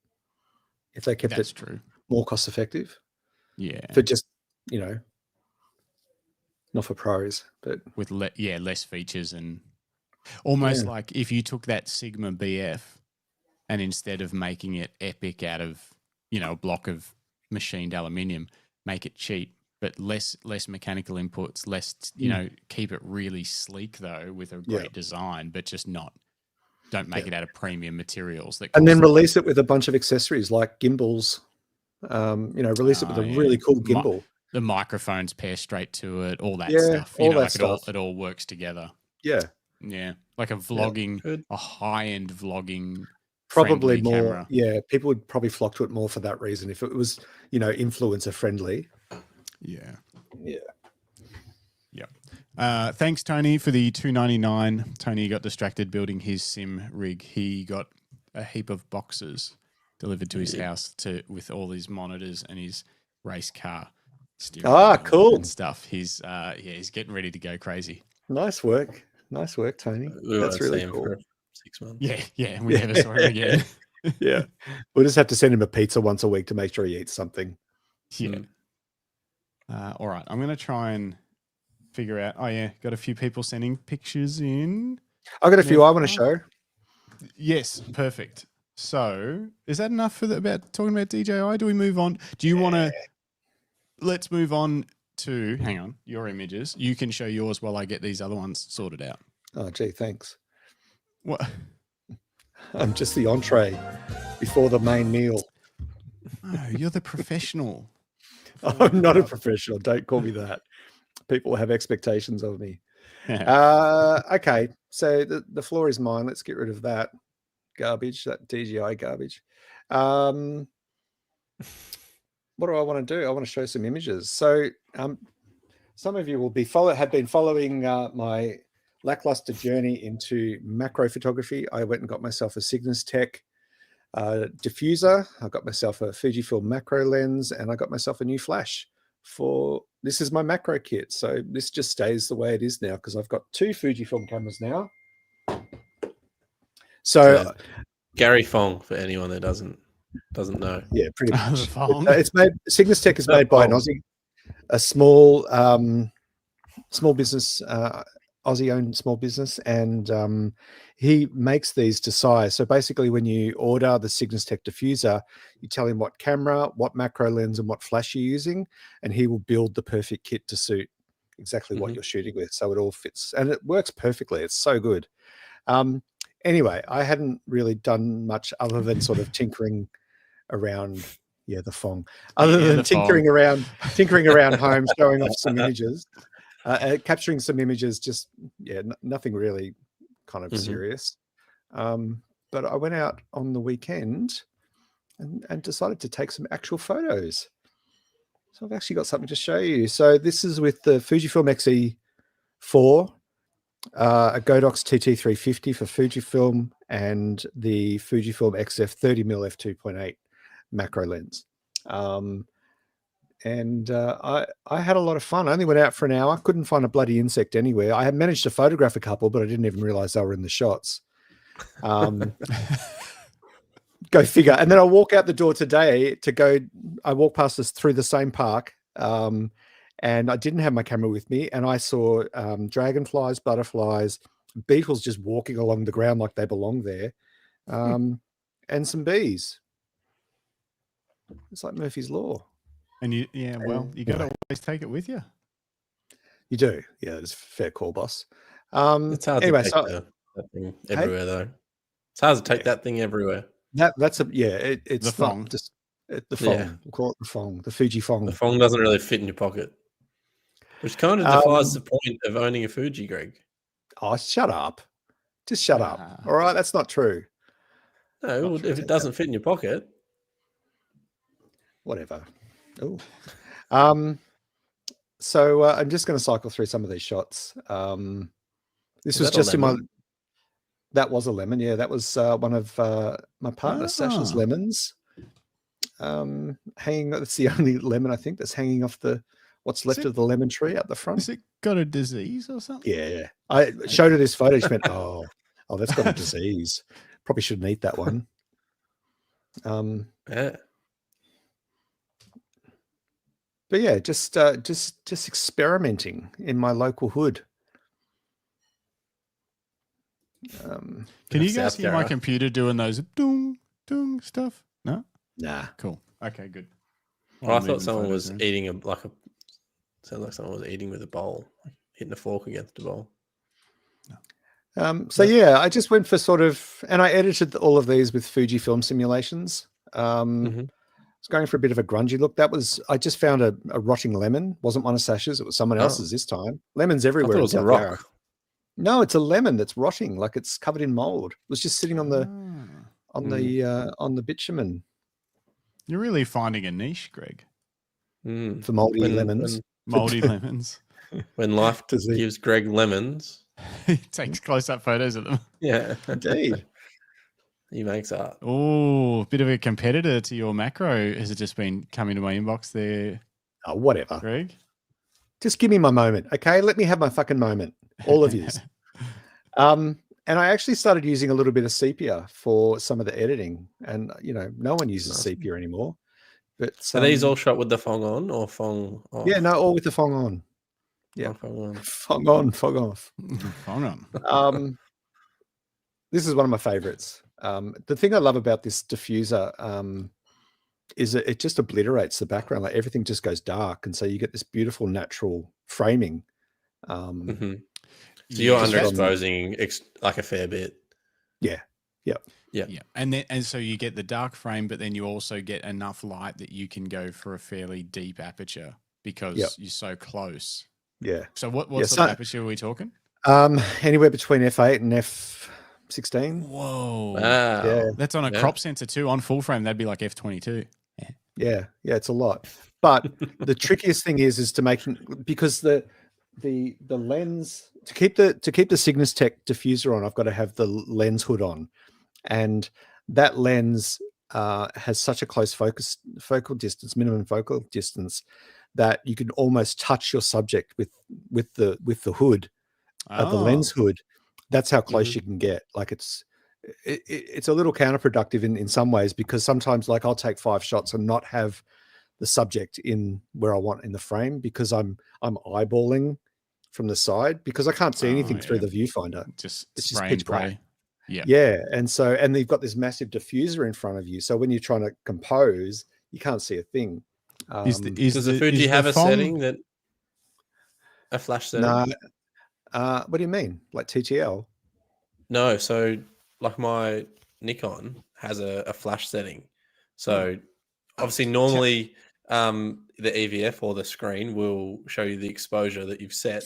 if they kept it more cost effective. Yeah, for just not for pros, but with less features and almost like if you took that Sigma BF and instead of making it epic out of a block of machined aluminium, make it cheap but less mechanical inputs, less keep it really sleek though with a great design, but just not don't make it out of premium materials. That And then cost release it with a bunch of accessories like gimbals. Release it with a really cool gimbal. The microphones pair straight to it, all that Yeah, stuff. all that Like stuff. it all works together. Yeah. Yeah. Like a vlogging, good. a high-end vlogging Probably friendly more. camera. Yeah, people would probably flock to it more for that reason. If it was, influencer friendly. Yeah. Yeah. Yep. Thanks, Tony, for the $2.99. Tony got distracted building his sim rig. He got a heap of boxes delivered to his house with all his monitors and his race car steering wheel Cool. and stuff. He's getting ready to go crazy. Nice work, Tony. We That's won't see really him cool. for 6 months. Yeah. We never saw him again. Yeah, we'll just have to send him a pizza once a week to make sure he eats something. Yeah. All right. I'm going to try and figure out. Oh, yeah. Got a few people sending pictures in. I've got a few I want to show. Yes. Perfect. So is that enough for about talking about DJI? Do we move on? Do you want to? Let's move on to, hang on, your images. You can show yours while I get these other ones sorted out. Oh, gee, thanks. What? I'm just the entree before the main meal. Oh, you're the professional. I'm not a professional. Don't call me that. People have expectations of me. Okay, so the floor is mine. Let's get rid of that garbage, that DJI garbage. What do I want to do? I want to show some images. So some of you will have been following my lackluster journey into macro photography. I went and got myself a Cygnus Tech diffuser. I got myself a Fujifilm macro lens, and I got myself a new flash. This is my macro kit. So this just stays the way it is now because I've got two Fujifilm cameras now. So Gary Fong, for anyone that doesn't know. Yeah, pretty much. It's made. Cygnus Tech is made by an Aussie, a small business, Aussie-owned small business, and he makes these to size. So basically, when you order the Cygnus Tech diffuser, you tell him what camera, what macro lens, and what flash you're using, and he will build the perfect kit to suit exactly what you're shooting with. So it all fits, and it works perfectly. It's so good. Anyway, I hadn't really done much other than sort of tinkering around. Yeah, the Fong. Other than tinkering around home, showing off some images, capturing some images. Just nothing really kind of serious. But I went out on the weekend and decided to take some actual photos. So I've actually got something to show you. So this is with the Fujifilm Xe4. A Godox TT350 for Fujifilm and the Fujifilm XF 30mm f2.8 macro lens. I had a lot of fun. I only went out for an hour. Couldn't find a bloody insect anywhere. I had managed to photograph a couple, but I didn't even realize they were in the shots. Go figure. And then I walk out the door today I walk past this through the same park. And I didn't have my camera with me, and I saw dragonflies, butterflies, beetles just walking along the ground like they belong there, and some bees. It's like Murphy's Law. And you got to always take it with you. You do, yeah. It's a fair call, boss. It's hard anyway, to take that thing everywhere, though. It's hard to take that thing everywhere. It's the Fong. Not just the Fong. Yeah. We'll call it the Fong, the Fuji Fong. The Fong doesn't really fit in your pocket. Which kind of defies the point of owning a Fuji, Greg. Oh, shut up. Just shut up. All right, that's not true. No, if it doesn't fit in your pocket. Whatever. Oh. So I'm just going to cycle through some of these shots. This was just in my... That was a lemon, yeah. That was one of my partner Sasha's lemons. Hanging... That's the only lemon, I think, that's hanging off what's left of the lemon tree at the front. Has it got a disease or something? Yeah. I showed her this photo. She went, oh, that's got a disease. Probably shouldn't eat that one. Yeah. But yeah, just experimenting in my local hood. Can you guys hear my computer doing those dung dung stuff? No? Nah. Cool. Okay, good. Well, I thought someone was eating sounds like someone was eating with a bowl, hitting a fork against a bowl. So yeah, I just went for sort of, and I edited all of these with Fujifilm simulations. I was going for a bit of a grungy look. I just found a rotting lemon. Wasn't one of Sash's. It was someone else's this time. Lemons I everywhere thought it in was a South rock. Yarra. No, it's a lemon that's rotting, like it's covered in mold. It was just sitting on the bitumen. You're really finding a niche, Greg. For moldy lemons. Moldy lemons. When life gives Greg lemons, He takes close-up photos of them. yeah, Indeed. he makes art. Oh, bit of a competitor to your macro. Has it just been coming to my inbox there, Oh, whatever. Greg? Just give me my moment, okay? Let me have my fucking moment. All of yous. And I actually started using a little bit of sepia for some of the editing, and no one uses sepia anymore. But Are these all shot with the Fong on or Fong off? Yeah, no, all with the Fong on. Yeah, Fong on. Fong on, Fong off. Fong on. This is one of my favorites. The thing I love about this diffuser is that it just obliterates the background. Like everything just goes dark, and so you get this beautiful natural framing. So you're underexposing like a fair bit. Yeah. And so you get the dark frame, but then you also get enough light that you can go for a fairly deep aperture because you're so close. Yeah. So what sort of aperture are we talking? Anywhere between f8 and f16. Whoa. Wow. Yeah. That's on a crop sensor too. On full frame, that'd be like f22. Yeah, it's a lot. But the trickiest thing is to make, because the lens, to keep the Cygnus Tech diffuser on, I've got to have the lens hood on, and that lens has such a close focal distance, minimum focal distance, that you can almost touch your subject with the hood of the lens hood. That's how close you can get. Like it's a little counterproductive in some ways, because sometimes, like, I'll take 5 shots and not have the subject in where I want in the frame because I'm eyeballing from the side, because I can't see anything through the viewfinder. It's just pitch black. Yeah. And you've got this massive diffuser in front of you. So when you're trying to compose, you can't see a thing. Does the Fuji have a setting that a flash setting? No. What do you mean? Like TTL? No. So like my Nikon has a flash setting. So obviously normally the EVF or the screen will show you the exposure that you've set.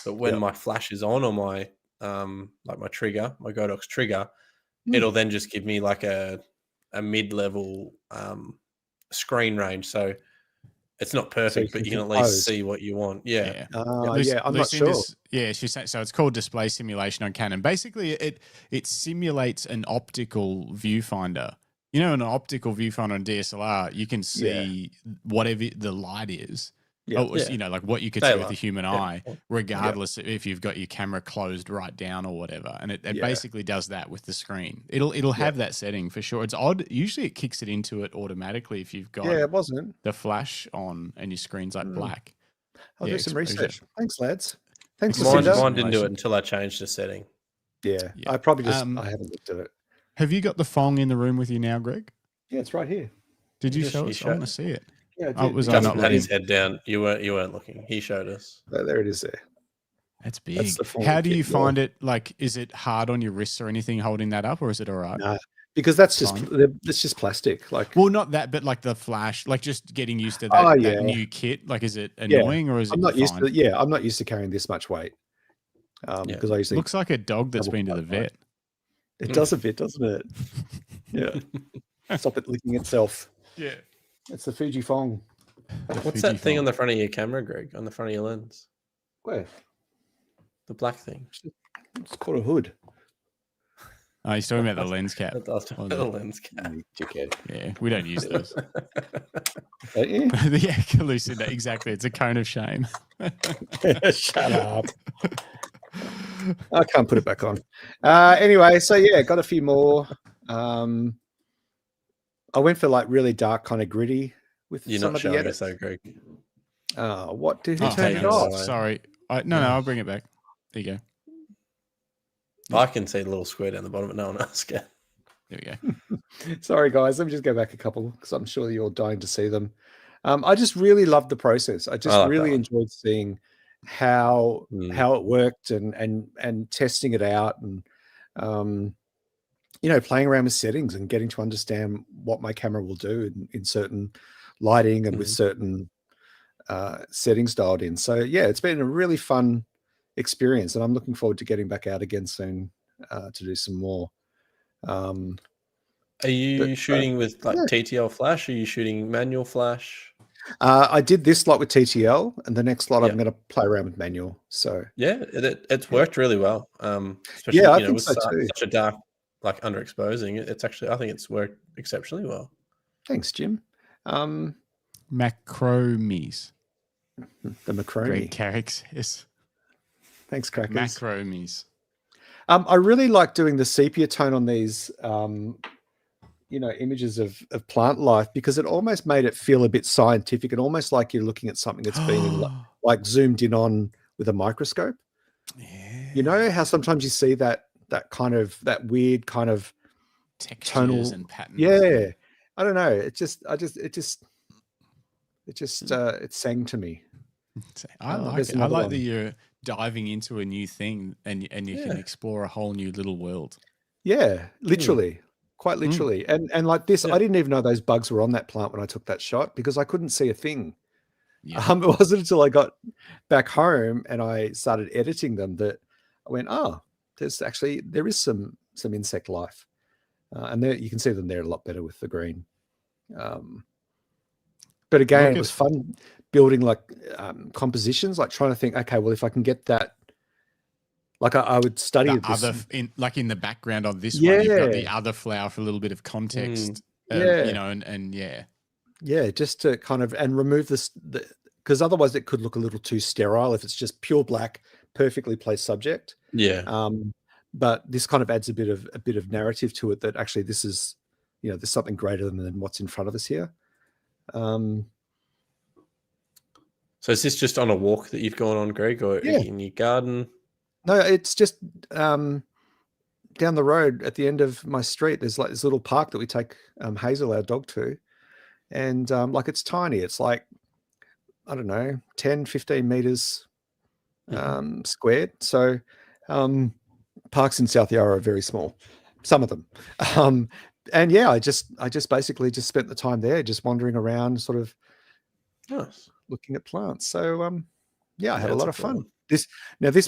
But when my flash is on, or my like my trigger, my Godox trigger, it'll then just give me like a mid-level screen range. So it's not perfect, but you can at least see what you want. Yeah. I'm not sure. She's saying, so it's called display simulation on Canon. Basically, it simulates an optical viewfinder. An optical viewfinder on DSLR, you can see whatever the light is. Like what you could see with the human eye, regardless if you've got your camera closed right down or whatever. And it basically does that with the screen. It'll have that setting for sure. It's odd. Usually it kicks it into it automatically if you've got it wasn't the flash on and your screen's like black. I'll do some research. Thanks, lads. Thanks. Mine didn't do it until I changed the setting. Yeah. I probably just I haven't looked at it. Have you got the Fong in the room with you now, Greg? Yeah, it's right here. Did you show us? I want to see it. Yeah, Justin had his head down. You weren't looking. He showed us. Oh, there it is. There. That's big. How do you find it? Like, is it hard on your wrists or anything holding that up, or is it all right? No, because that's just plastic. Like, well, not that, but like the flash, like just getting used to that, that new kit. Like, is it annoying or is it? I'm not used to. Yeah, I'm not used to carrying this much weight. Because I usually looks like a dog that's been to the vet. It does a bit, doesn't it? Yeah. Stop it licking itself. Yeah. It's the Fuji Fong. What's that thing on the front of your camera, Greg? On the front of your lens? Where? The black thing. It's called a hood. Oh, he's talking about the lens cap. The lens cap. Dickhead. Yeah, we don't use those. Don't you? Yeah, hallucinate. Exactly. It's a cone of shame. Shut up. I can't put it back on. Anyway, so got a few more. I went for like really dark, kind of gritty with some of the edits. You're not showing us, Greg. What did he turn it off? Sorry. No, I'll bring it back. There you go. I can see the little square down the bottom, but no one else can. There we go. Sorry, guys. Let me just go back a couple because I'm sure you're dying to see them. I just really loved the process. I just really enjoyed seeing how Mm. how it worked and testing it out and playing around with settings and getting to understand what my camera will do in certain lighting and with certain settings dialed in. So yeah, it's been a really fun experience, and I'm looking forward to getting back out again soon to do some more. Are you shooting with like yeah. TTL flash? Are you shooting manual flash? I did this lot with TTL, and the next lot Yeah. I'm going to play around with manual. So Yeah, it's worked really well. Especially I you know think with so too. such a dark, like underexposing. It's actually, I think it's worked exceptionally well. Thanks, Jim. Macromies. The Macromy. Greg Carrick says. Thanks, Crackers. Macromies. I really like doing the sepia tone on these, images of plant life, because it almost made it feel a bit scientific and almost like you're looking at something that's been like zoomed in on with a microscope. Yeah. You know how sometimes you see that weird kind of Textures tonal and patterns. Yeah, I don't know. It sang to me. I like there's it. I another like one. that you're diving into a new thing and you can explore a whole new little world. Yeah, literally, quite literally. And like this, I didn't even know those bugs were on that plant when I took that shot because I couldn't see a thing. Yeah. It wasn't until I got back home and I started editing them that I went, oh, there is some insect life. And there you can see them there a lot better with the green. But again, it was fun building like compositions, like trying to think, okay, well, if I can get that, like I would study the this. like in the background of this one, you've got the other flower for a little bit of context. Yeah, just to kind of and remove this, because otherwise it could look a little too sterile if it's just pure black, perfectly placed subject. Yeah. But this kind of adds a bit of narrative to it that actually this is, there's something greater than what's in front of us here. So is this just on a walk that you've gone on, Greg, or in your garden? No, it's just down the road at the end of my street. There's like this little park that we take Hazel, our dog, to. And like it's tiny. It's like, I don't know, 10, 15 meters squared. So parks in South Yarra are very small, some of them. And yeah, I just basically just spent the time there, just wandering around, sort of looking at plants. So I had a lot of fun. This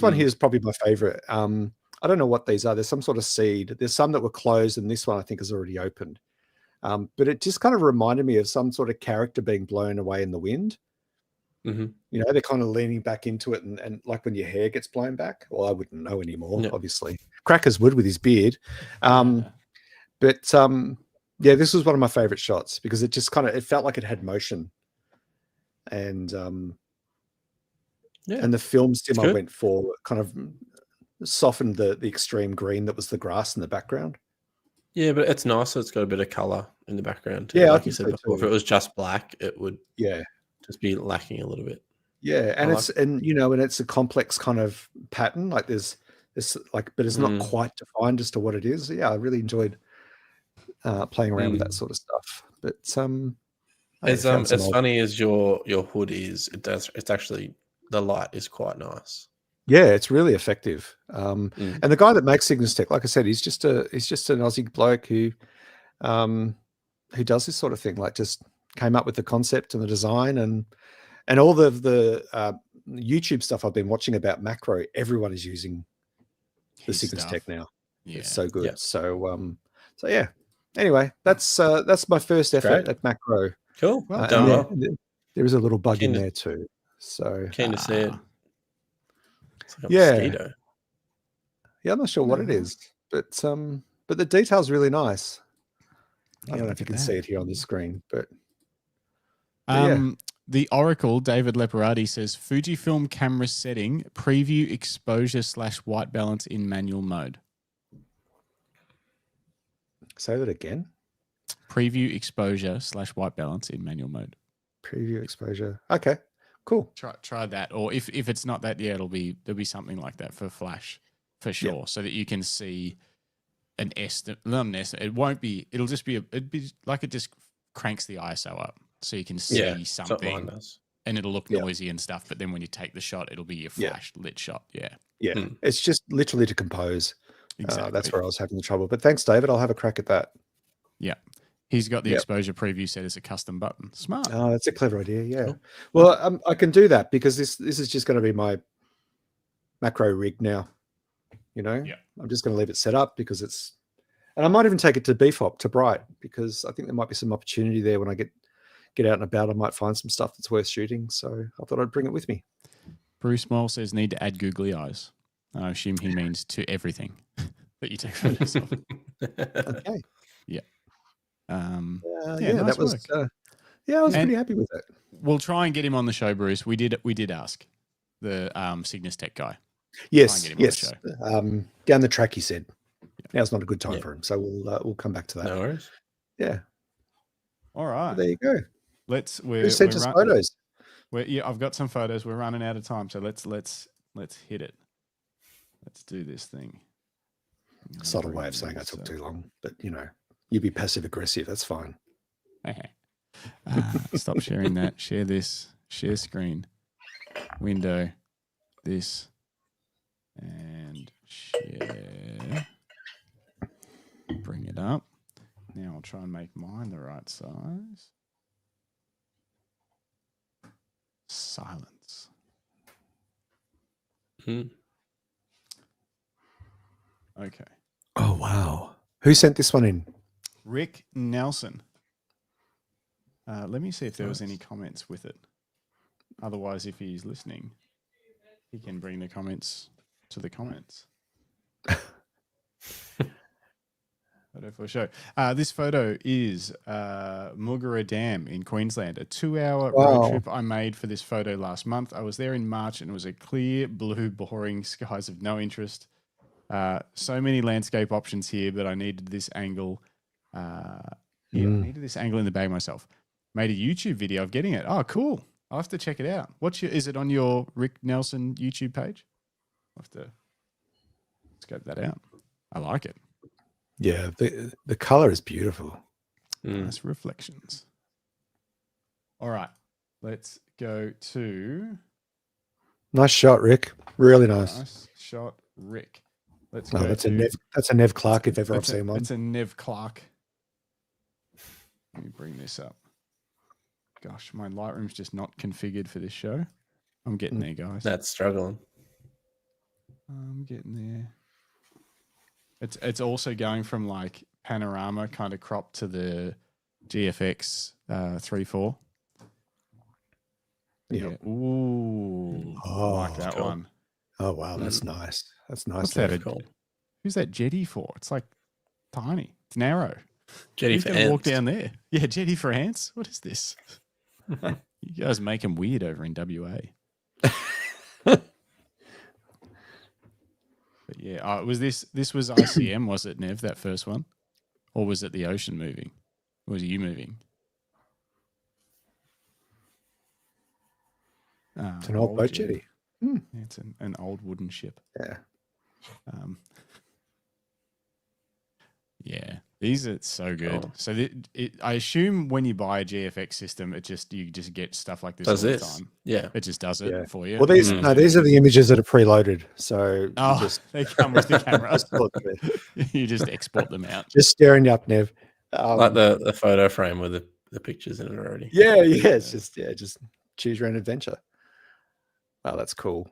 one here is probably my favorite. I don't know what these are. There's some sort of seed. There's some that were closed, and this one I think is already opened. But it just kind of reminded me of some sort of character being blown away in the wind. They're kind of leaning back into it, and like when your hair gets blown back. Well, I wouldn't know anymore, obviously. Crackers would with his beard. But this was one of my favorite shots because it just kind of, it felt like it had motion. And and the film stim I went for kind of softened the extreme green that was the grass in the background. Yeah, but it's nice. So it's got a bit of color in the background too. Yeah, like you said before, if it was just black, it would just be lacking a little bit. Yeah, and it's a complex kind of pattern. Like there's like, but it's not quite defined as to what it is. Yeah, I really enjoyed playing around with that sort of stuff. But as funny as your hood is, it's actually, the light is quite nice. Yeah, it's really effective. And the guy that makes Cygnus Tech, like I said, he's just an Aussie bloke who does this sort of thing. Like just came up with the concept and the design and all the YouTube stuff I've been watching about macro. Everyone is using the Cygnus Tech now. Yeah. It's so good. Yeah. So yeah. Anyway, that's my first effort at macro. Cool. Well done. There is a little bug in there too. So keen to see it. It's like a mosquito. Yeah, I'm not sure what it is, but the detail's really nice. I don't know if you can see it here on the screen, but the Oracle, David Leporati, says Fujifilm camera setting, preview exposure / white balance in manual mode. Say that again. Preview exposure / white balance in manual mode. Preview exposure. Okay, cool. Try that, or if it's not that, there'll be something like that for flash for sure, so that you can see an estimate. It won't be. It'd be like it just cranks the ISO up, so you can see something. and it'll look Yeah. noisy and stuff. But then when you take the shot, it'll be your Yeah. flash lit shot. Yeah, Yeah, Hmm. it's just literally to compose. exactly. That's where I was having the trouble. But thanks, David. I'll have a crack at that. Yeah, he's got the Yep. exposure preview set as a custom button. Smart. Oh, that's a clever idea. Yeah. Cool. Well, I can do that because this is just going to be my macro rig now. You know, Yeah. I'm just going to leave it set up because it's, and I might even take it to BFOP to Bright because I think there might be some opportunity there when I get out and about. I might find some stuff that's worth shooting. So I thought I'd bring it with me. Bruce Moll says need to add googly eyes. I assume he means to everything that you take photos of. Okay. Yeah, Yeah, nice that was. work. Yeah, I was And- pretty happy with it. We'll try and get him on the show, Bruce. We did ask the Cygnus Tech guy. Yes, get him on the yes. show. Down the track, he said. Now's not a good time Yeah. for him, so we'll come back to that. No worries. Yeah, All but right, there you go. we're Who sent us photos? Yeah, I've got some photos. We're running out of time, so let's hit it. Let's do this thing. Subtle way of saying I took too long, but you know, you be passive aggressive. That's fine. Okay. Stop sharing that. Share this. Share screen. Window. This. And share. Bring it up. Now I'll try and make mine the right size. Silence. Hmm. Okay. Oh wow! Who sent this one in? Rick Nelson. Let me see if there was any comments with it. Otherwise, if he's listening, he can bring the comments to the comments. Photo for show. This photo is Mugara Dam in Queensland, a 2-hour road Wow. trip I made for this photo last month. I was there in March and it was a clear blue, boring skies of no interest. So many landscape options here, but I needed this angle. I needed this angle in the bag myself. Made a YouTube video of getting it. Oh, cool. I'll have to check it out. Is it on your Rick Nelson YouTube page? I'll have to scope that out. I like it. Yeah, the color is beautiful. Nice reflections. All right. Let's go to Nice shot, Rick. Really nice. nice shot, Rick. Let's Oh, go that's to a Nev Clark if ever I've It's seen one. It's a Nev Clark. Let me bring this up. Gosh, my Lightroom's just not configured for this show. I'm getting there, guys. That's struggling. I'm getting there. It's also going from like panorama kind of crop to the GFX 3.4. Yeah. Ooh, I like that cool. one. Oh wow, that's nice. That's nice. What's that? Nev. Cool. Who's that jetty for? It's like tiny. It's narrow. Jetty Who's for going to walk ants. down there? Yeah, jetty for ants. What is this? You guys make them weird over in WA. But yeah, this was ICM, was it, Nev, that first one? Or was it the ocean moving? Or was it you moving? It's an old boat jetty. Yeah, it's an old wooden ship. Yeah. Yeah, these are so good. Cool. So I assume when you buy a GFX system, you just get stuff like this Does all this? the time. Yeah. It just does it Yeah. for you. Well, these are the images that are preloaded. So you Oh, just they come with the camera. just look there. You just export them out. Just staring you up, Nev. Like the photo frame with the pictures in it already. Yeah, it's just choose your own adventure. Oh, that's cool.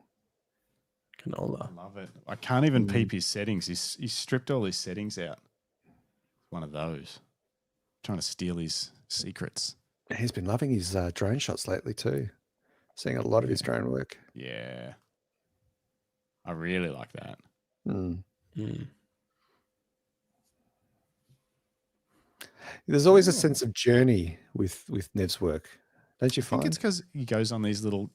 Canola. I love it. I can't even peep his settings. He's stripped all his settings out. One of those. Trying to steal his secrets. He's been loving his drone shots lately too. Seeing a lot of his drone work. Yeah. I really like that. Mm. Mm. There's always a sense of journey with Nev's work, don't you I think find? it's because he goes on these little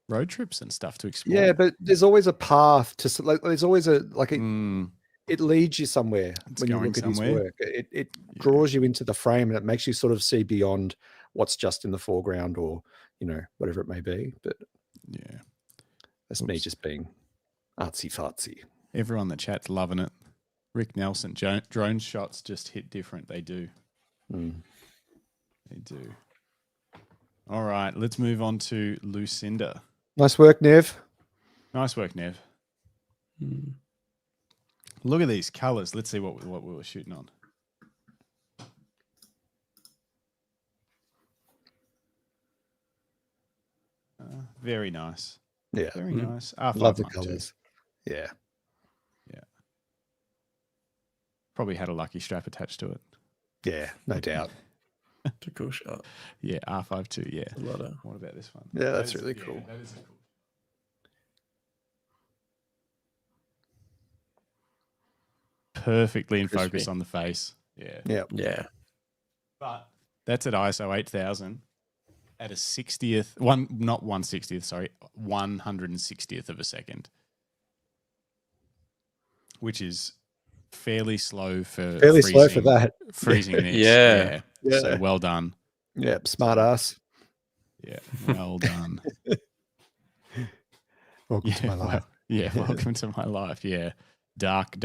road trips and stuff to explore. Yeah, but there's always a path to like. There's always Mm, it leads you somewhere It's when you going look at his somewhere. work. It draws you into the frame and it makes you sort of see beyond what's just in the foreground or whatever it may be. But yeah. that's me just being artsy fartsy. Everyone in the chat's loving it. Rick Nelson, drone shots just hit different. They do. Mm. They do. All right, let's move on to Lucinda. Nice work, Nev. Nice work, Nev. Hmm. Look at these colors. Let's see what we were shooting on. Very nice. Yeah. Very nice. R5 Love the Mark II. colours. Yeah. Yeah. Probably had a lucky strap attached to it. Yeah, no doubt. It's a cool shot. Yeah, R5 II. Yeah. A lot of. What about this one? Yeah, that's That is- really cool. That is a cool. Perfectly in focus Crispy. on the face. Yeah. Yeah. Yeah. But that's at ISO 8000 at a 160th of a second, which is fairly slow for that. freezing this. Yeah. Yeah. So well done. Yeah, smart ass. Yeah, well done. Welcome to my life. Welcome to my life. Yeah, duck.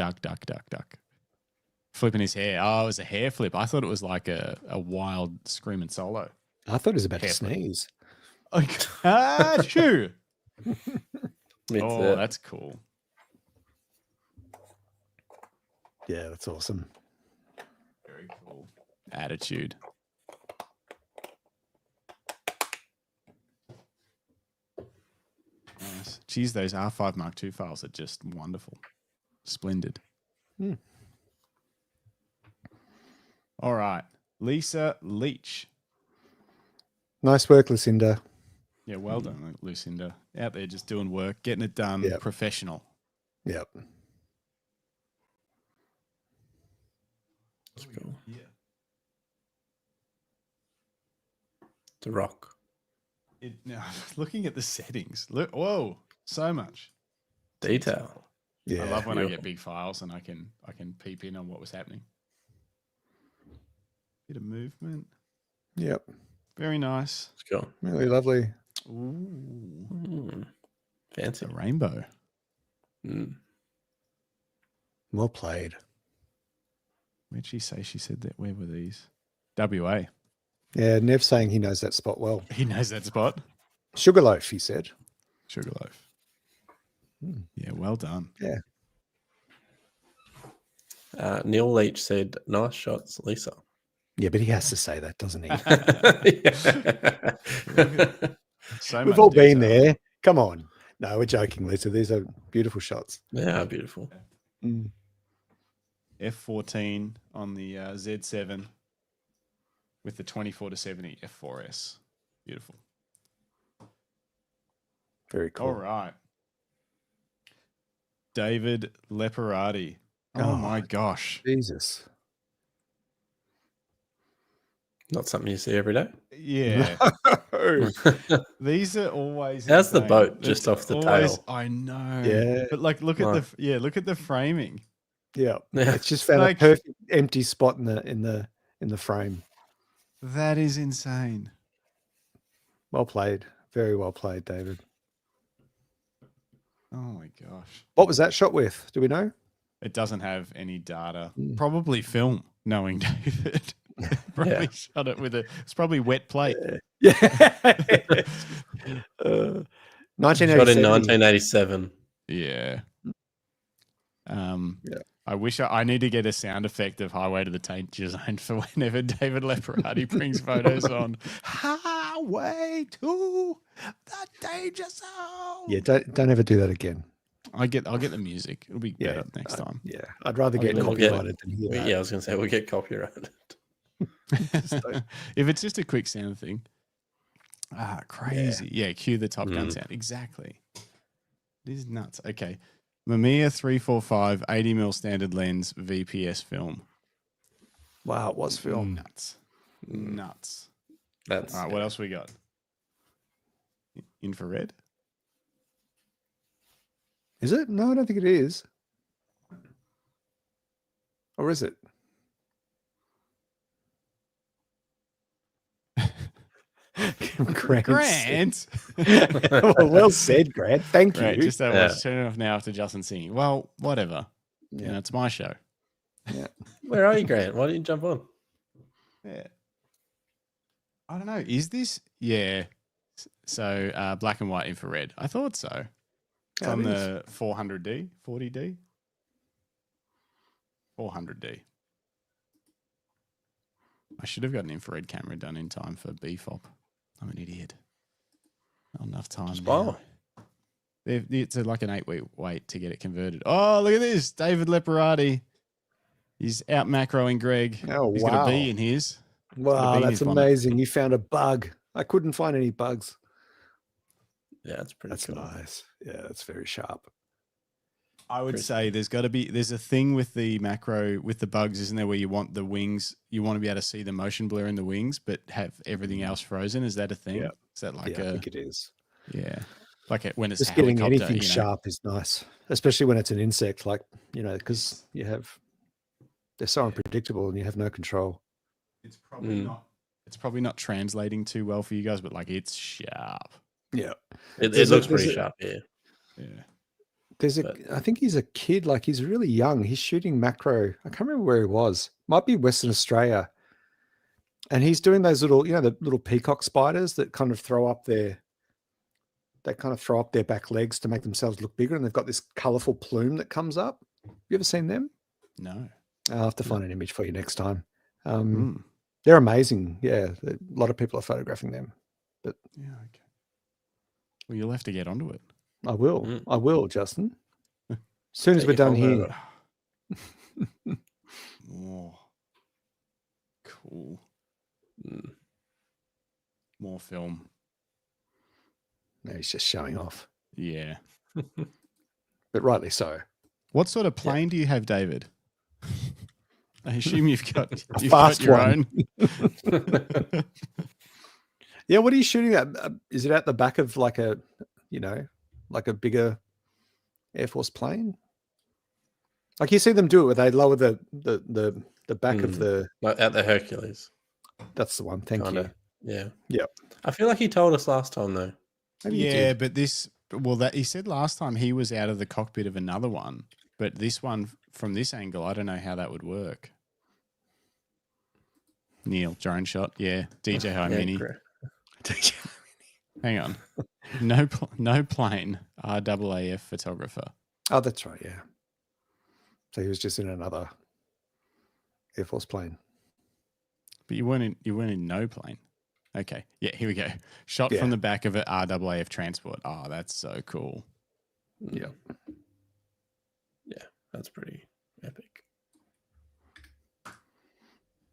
Flipping his hair. Oh, it was a hair flip. I thought it was like a wild screaming solo. I thought he was about to Hair flip. sneeze. Shoo. It's, Oh, that's cool. Yeah, that's awesome. Very cool. Attitude. Nice. Geez, those R5 Mark II files are just wonderful. Splendid. Hmm. All right. Lisa Leach. Nice work, Lucinda. Yeah, well done, Lucinda. Out there just doing work, getting it done, Yep. professional. Yep. That's cool. Yeah. It's a rock. Now, looking at the settings, look, whoa, so much. Detail. Yeah. I love when I beautiful. get big files and I can peep in on what was happening. Bit of movement. Yep. Very nice. Let's go. Really lovely. Ooh. Mm. It's Fancy. a rainbow. Mm. Well played. Where'd she say she said that? Where were these? WA. Yeah, Nev's saying he knows that spot well. He knows that spot. Sugarloaf, he said. Sugarloaf. Hmm. Yeah, well done. Yeah. Neil Leach said, "Nice shots, Lisa." Yeah, but he has to say that, doesn't he? So We've much all been detail. there. Come on. No, we're joking, Lisa. These are beautiful shots. Yeah, beautiful. Mm. F14 on the Z7 with the 24-70 F4S. Beautiful. Very cool. All right. David Leparati. Oh, Oh. my gosh. Jesus. Not something you see every day. Yeah. Oh, These are always How's the insane. boat just It's off the always- tail? I know. Yeah. But like look at Right. look at the framing. yeah. Yeah. It's just found Like- a perfect empty spot in the frame. That is insane. Well played. Very well played, David. Oh my gosh. What was that shot with? Do we know? It doesn't have any data. Mm. Probably film, knowing David. Probably shot it with it's probably wet plate. Yeah. Shot 1987. in 1987. Yeah. Yeah. I wish I need to get a sound effect of Highway to the Danger Zone for whenever David Leparati brings photos on Highway to the Danger Zone. Yeah, don't ever do that again. I'll get the music. It'll be Yeah, better next time. Yeah, I'd rather get mean, we'll get- copyrighted than hear that. Yeah, I was going to say we'll get copyrighted. If it's just a quick sound thing. Crazy. Yeah, cue the Top Gun Mm. sound. Exactly. It is nuts. Okay. Mamiya 345 80mm standard lens VPS film. Wow, it was film. Nuts. Nuts. That's All right, what else we got? Infrared? Is it? No, I don't think it is. Or is it? Grant. well said, Grant. Thank Right, you. just Yeah. turn it off now after Justin singing. Well, whatever. You know, it's my show. Where are you, Grant? Why didn't you jump on? Yeah. I don't know. Is this? Yeah. So black and white infrared. I thought so. It's on the 400D, 40D, 400D. I should have got an infrared camera done in time for BFOP. I'm an idiot. Not enough time. Wow. It's like an 8-week wait to get it converted. Oh, look at this. David Leparati. He's out macroing Greg. Oh, He's wow. got a B in his. Wow, that's amazing. You found a bug. I couldn't find any bugs. Yeah, that's pretty That's cool. nice. Yeah, that's very sharp. I would say there's a thing with the macro, with the bugs, isn't there, where you want the wings, you want to be able to see the motion blur in the wings, but have everything else frozen. Is that a thing? Yeah. Is that like I think it is. Yeah. Like when it's Just getting helicopter, anything sharp is nice, especially when it's an insect, like, because they're so unpredictable and you have no control. It's probably not translating too well for you guys, but like it's sharp. Yeah. It looks pretty sharp, yeah. Yeah. I think he's a kid, like he's really young. He's shooting macro. I can't remember where he was. Might be Western Australia. And he's doing those little, the little peacock spiders that kind of throw up their back legs to make themselves look bigger. And they've got this colorful plume that comes up. You ever seen them? No. I'll have to find an image for you next time. They're amazing. Yeah. A lot of people are photographing them. But yeah, okay. Well, you'll have to get onto it. I will. I will, Justin. As soon as we're done here. Oh, cool. More film. No, he's just showing off. Yeah. But rightly so. What sort of plane do you have, David? I assume you've got one. your own. Yeah, what are you shooting at? Is it at the back of like a bigger Air Force plane? Like you see them do it where they lower the back of the... Like at the Hercules. That's the one. Thank you. Yeah. Yep. I feel like he told us last time though. Yeah, but that he said last time he was out of the cockpit of another one, but this one from this angle, I don't know how that would work. Neil, drone shot. Yeah. DJI Mini. Hang on. No plane. RAAF photographer. Oh, that's right. Yeah. So he was just in another Air Force plane. But you weren't in no plane. Okay. Yeah, here we go. Shot from the back of an RAAF transport. Oh, that's so cool. Yeah. Yeah, that's pretty epic.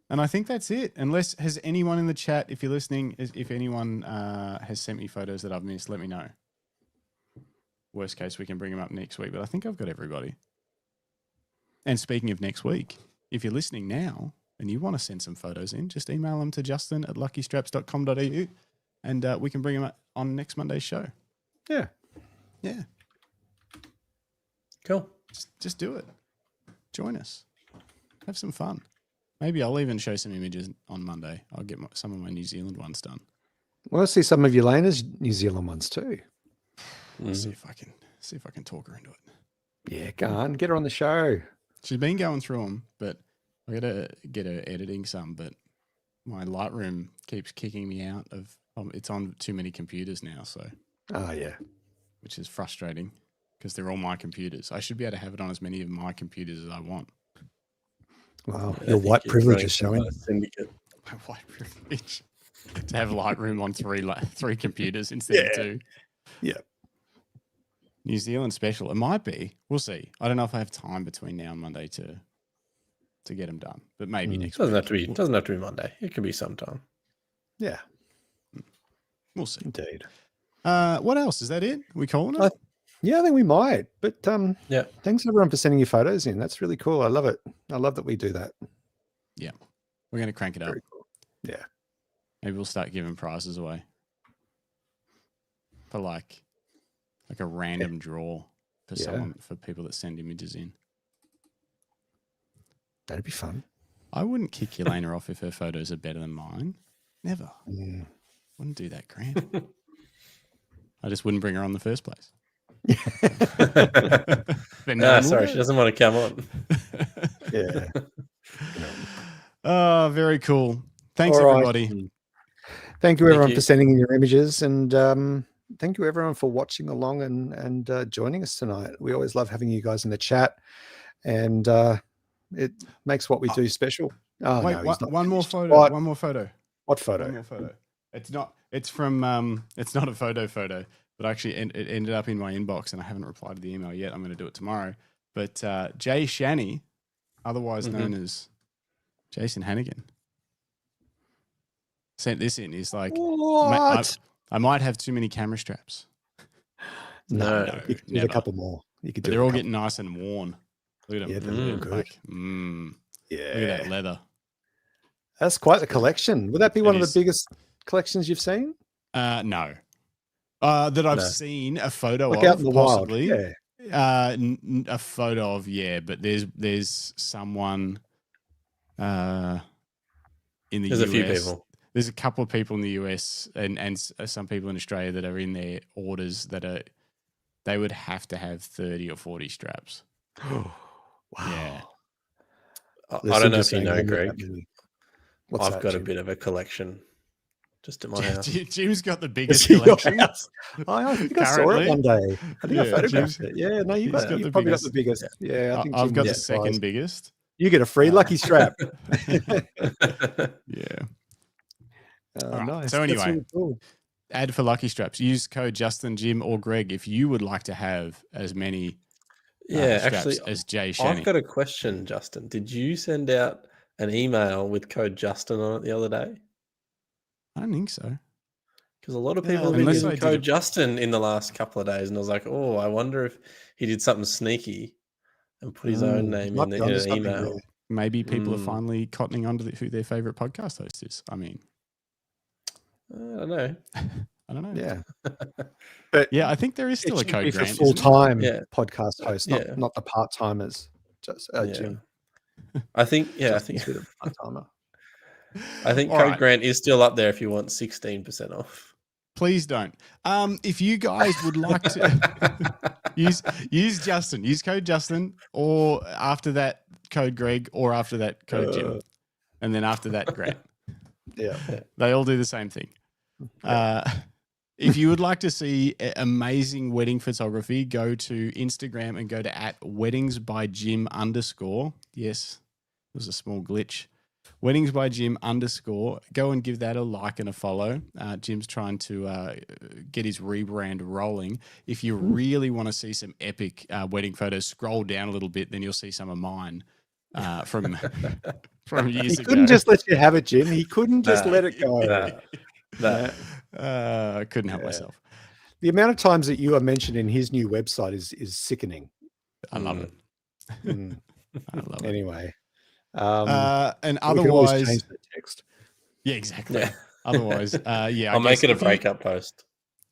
And I think that's it. Unless, has anyone in the chat, if you're listening, if anyone has sent me photos that I've missed, let me know. Worst case, we can bring them up next week. But I think I've got everybody. And speaking of next week, if you're listening now and you want to send some photos in, just email them to justin@luckystraps.com.au and we can bring them up on next Monday's show. Yeah. Yeah. Cool. Just do it. Join us. Have some fun. Maybe I'll even show some images on Monday. I'll get some of my New Zealand ones done. Well, let's see some of Yelena's New Zealand ones too. I'll see if I can talk her into it. Yeah, go on. Get her on the show. She's been going through them, but I got to get her editing some, but my Lightroom keeps kicking me out of it's on too many computers now, so. Oh, yeah. Which is frustrating because they're all my computers. I should be able to have it on as many of my computers as I want. Wow, your white privilege is showing. My white privilege to have Lightroom on three computers instead of two. Yeah. New Zealand special. It might be. We'll see. I don't know if I have time between now and Monday to get them done, but maybe next week. Doesn't have to be Monday. It could be sometime. Yeah. We'll see. Indeed. What else? Is that it? We calling it? Yeah, I think we might. But yeah. Thanks everyone for sending your photos in. That's really cool. I love it. I love that we do that. Yeah. We're going to crank it up. Very cool. Yeah. Maybe we'll start giving prizes away. For like a random draw for for people that send images in. That'd be fun. I wouldn't kick Yelena off if her photos are better than mine. Never. Wouldn't do that, Grant. I just wouldn't bring her on in the first place. Sorry, she doesn't want to come on. Yeah. Oh, very cool. Thanks, everybody. Thank you everyone you. for sending in your images, and thank you everyone for watching along and joining us tonight. We always love having you guys in the chat, and it makes what we do special. Oh, Wait, no, he's not one more finished. photo. What? One more photo. What photo? One more photo. It's not. It's from. It's not a photo, but actually, it ended up in my inbox, and I haven't replied to the email yet. I'm going to do it tomorrow. But Jay Shani, otherwise known as Jason Hannigan, sent this in. He's like, What? I might have too many camera straps. No, No, you could do never. a couple more. You could But do. they're a all couple. getting nice and worn. Look at them. Yeah, they look good. Like, Yeah, look at that leather. that's quite the collection. Would that be It one of is. the biggest collections you've seen? No. That I've No. seen a photo Look of, out in the possibly. wild. Yeah. A photo of, but there's someone in the There's US. a few people. There's a couple of people in the US and some people in Australia that are in their orders that they would have to have 30 or 40 straps. Wow. Yeah. I don't know if you know, Greg. What's I've that, got a Jim? bit of a collection just at my house. Jim's got the biggest It's your collection. house. I think I saw it Currently. one day. I think I Yeah, photographed it. Yeah, no, he's got you've the probably biggest. got the biggest. Yeah, I think I've Jim got the gets second prized. biggest. You get a free lucky strap. Yeah. Oh, All right. nice. So That's anyway, really cool. Ad for lucky straps. Use code Justin, Jim, or Greg if you would like to have as many straps actually, as Jay Shani. I've got a question, Justin. Did you send out an email with code Justin on it the other day? I don't think so. Because a lot of Yeah, people have been unless using I did code it- Justin in the last couple of days, and I was like, oh, I wonder if he did something sneaky and put his own name might in, be in onto an something email. there. Maybe people are finally cottoning on to who their favorite podcast host is. I mean, I don't know. I don't know. Yeah. But Yeah, I think there is still a it should code be for grant. isn't there? full-time Yeah. podcast hosts, Yeah. not the part-timers. Just Yeah. Jim. I think Justin's a bit of a part-timer. I think All Code right. Grant is still up there if you want 16% off. Please don't. If you guys would like to use Justin, use code Justin, or after that code Greg, or after that code Jim, and then after that Grant. Yeah. They all do the same thing. If you would like to see amazing wedding photography, go to Instagram and go to @weddingsbyjim_. Yes, it was a small glitch. Weddingsbyjim_. Go and give that a like and a follow. Jim's trying to get his rebrand rolling. If you really want to see some epic wedding photos, scroll down a little bit, then you'll see some of mine from years He ago. couldn't just let you have it, Jim. He couldn't just let it go. I couldn't help myself. The amount of times that you are mentioned in his new website is sickening. I love it. Mm. I love it. Anyway. And we can always otherwise, change the text. yeah, exactly. Yeah. Otherwise, yeah, I'll make it a breakup post.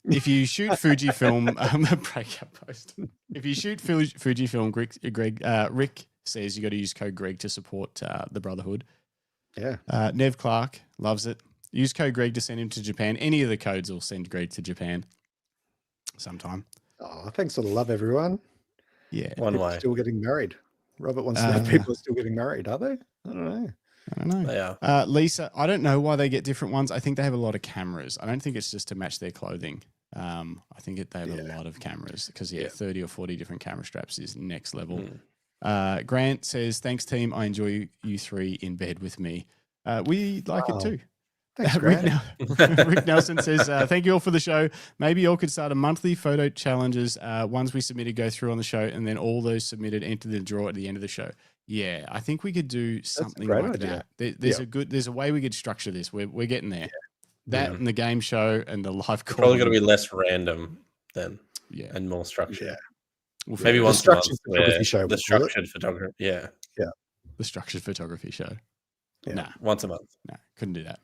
If you shoot Fujifilm, a breakup post. If you shoot Fujifilm, Rick says you got to use code Greg to support the Brotherhood. Yeah. Nev Clark loves it. Use code Greg to send him to Japan. Any of the codes will send Greg to Japan sometime. Oh, thanks for the love, everyone. Yeah. One People way. still getting married. Robert wants to know if people are still getting married, are they? I don't know. I don't know. They are. Lisa, I don't know why they get different ones. I think they have a lot of cameras. I don't think it's just to match their clothing. I think they have a lot of cameras because 30 or 40 different camera straps is next level. Grant says, thanks team. I enjoy you three in bed with me. We like it too. Thanks, Grant. Rick Nelson says, thank you all for the show. Maybe you all could start a monthly photo challenges. Ones we submitted go through on the show, and then all those submitted enter the draw at the end of the show. Yeah, I think we could do something like idea. that. There's a way we could structure this. We're getting there. That Yeah. and the game show and the live call. Probably got to be less random then, Yeah. and more structured. Yeah. We'll Maybe figure it once out. a month. structured photography show, The we'll call it. structured photography. Yeah. The structured photography show. Yeah. Nah, Once a month. couldn't do that.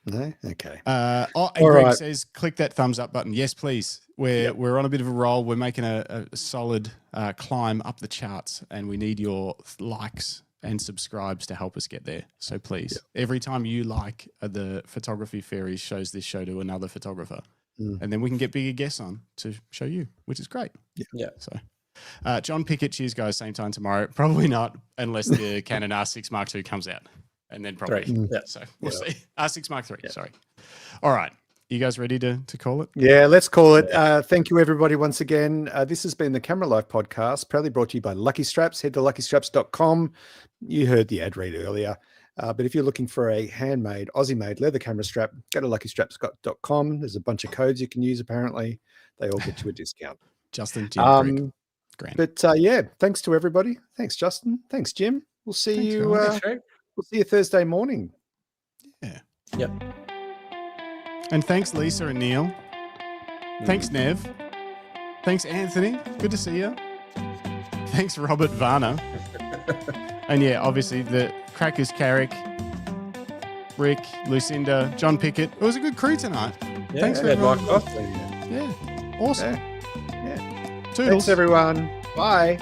No? Okay. And All Greg right. says, click that thumbs up button. Yes, please. We're on a bit of a roll. We're making a solid climb up the charts, and we need your likes and subscribes to help us get there. So please, every time you like the Photography Fairies shows this show to another photographer, and then we can get bigger guests on to show you, which is great. Yeah. So, John Pickett, cheers guys, same time tomorrow. Probably not, unless the Canon R6 Mark II comes out, and then probably. Three. Yeah. So we'll see. R6 Mark III, sorry. All right. You guys ready to call it? Yeah, let's call it. Thank you, everybody, once again. This has been the Camera Life podcast, proudly brought to you by Lucky Straps. Head to luckystraps.com. You heard the ad read earlier. But if you're looking for a handmade, Aussie-made leather camera strap, go to luckystraps.com. There's a bunch of codes you can use, apparently. They all get you a discount. Justin, Jim, Grant. But yeah, thanks to everybody. Thanks, Justin. Thanks, Jim. We'll see you. We'll see you Thursday morning. Yeah. Yep. And thanks, Lisa and Neil. Thanks, Nev. Thanks, Anthony. Good to see you. Thanks, Robert Varner. And yeah, obviously the Crackers Carrick, Rick, Lucinda, John Pickett. It was a good crew tonight. Yeah, Thanks for Mike everyone. Yeah. Awesome. Yeah. Toodles. Thanks, everyone. Bye.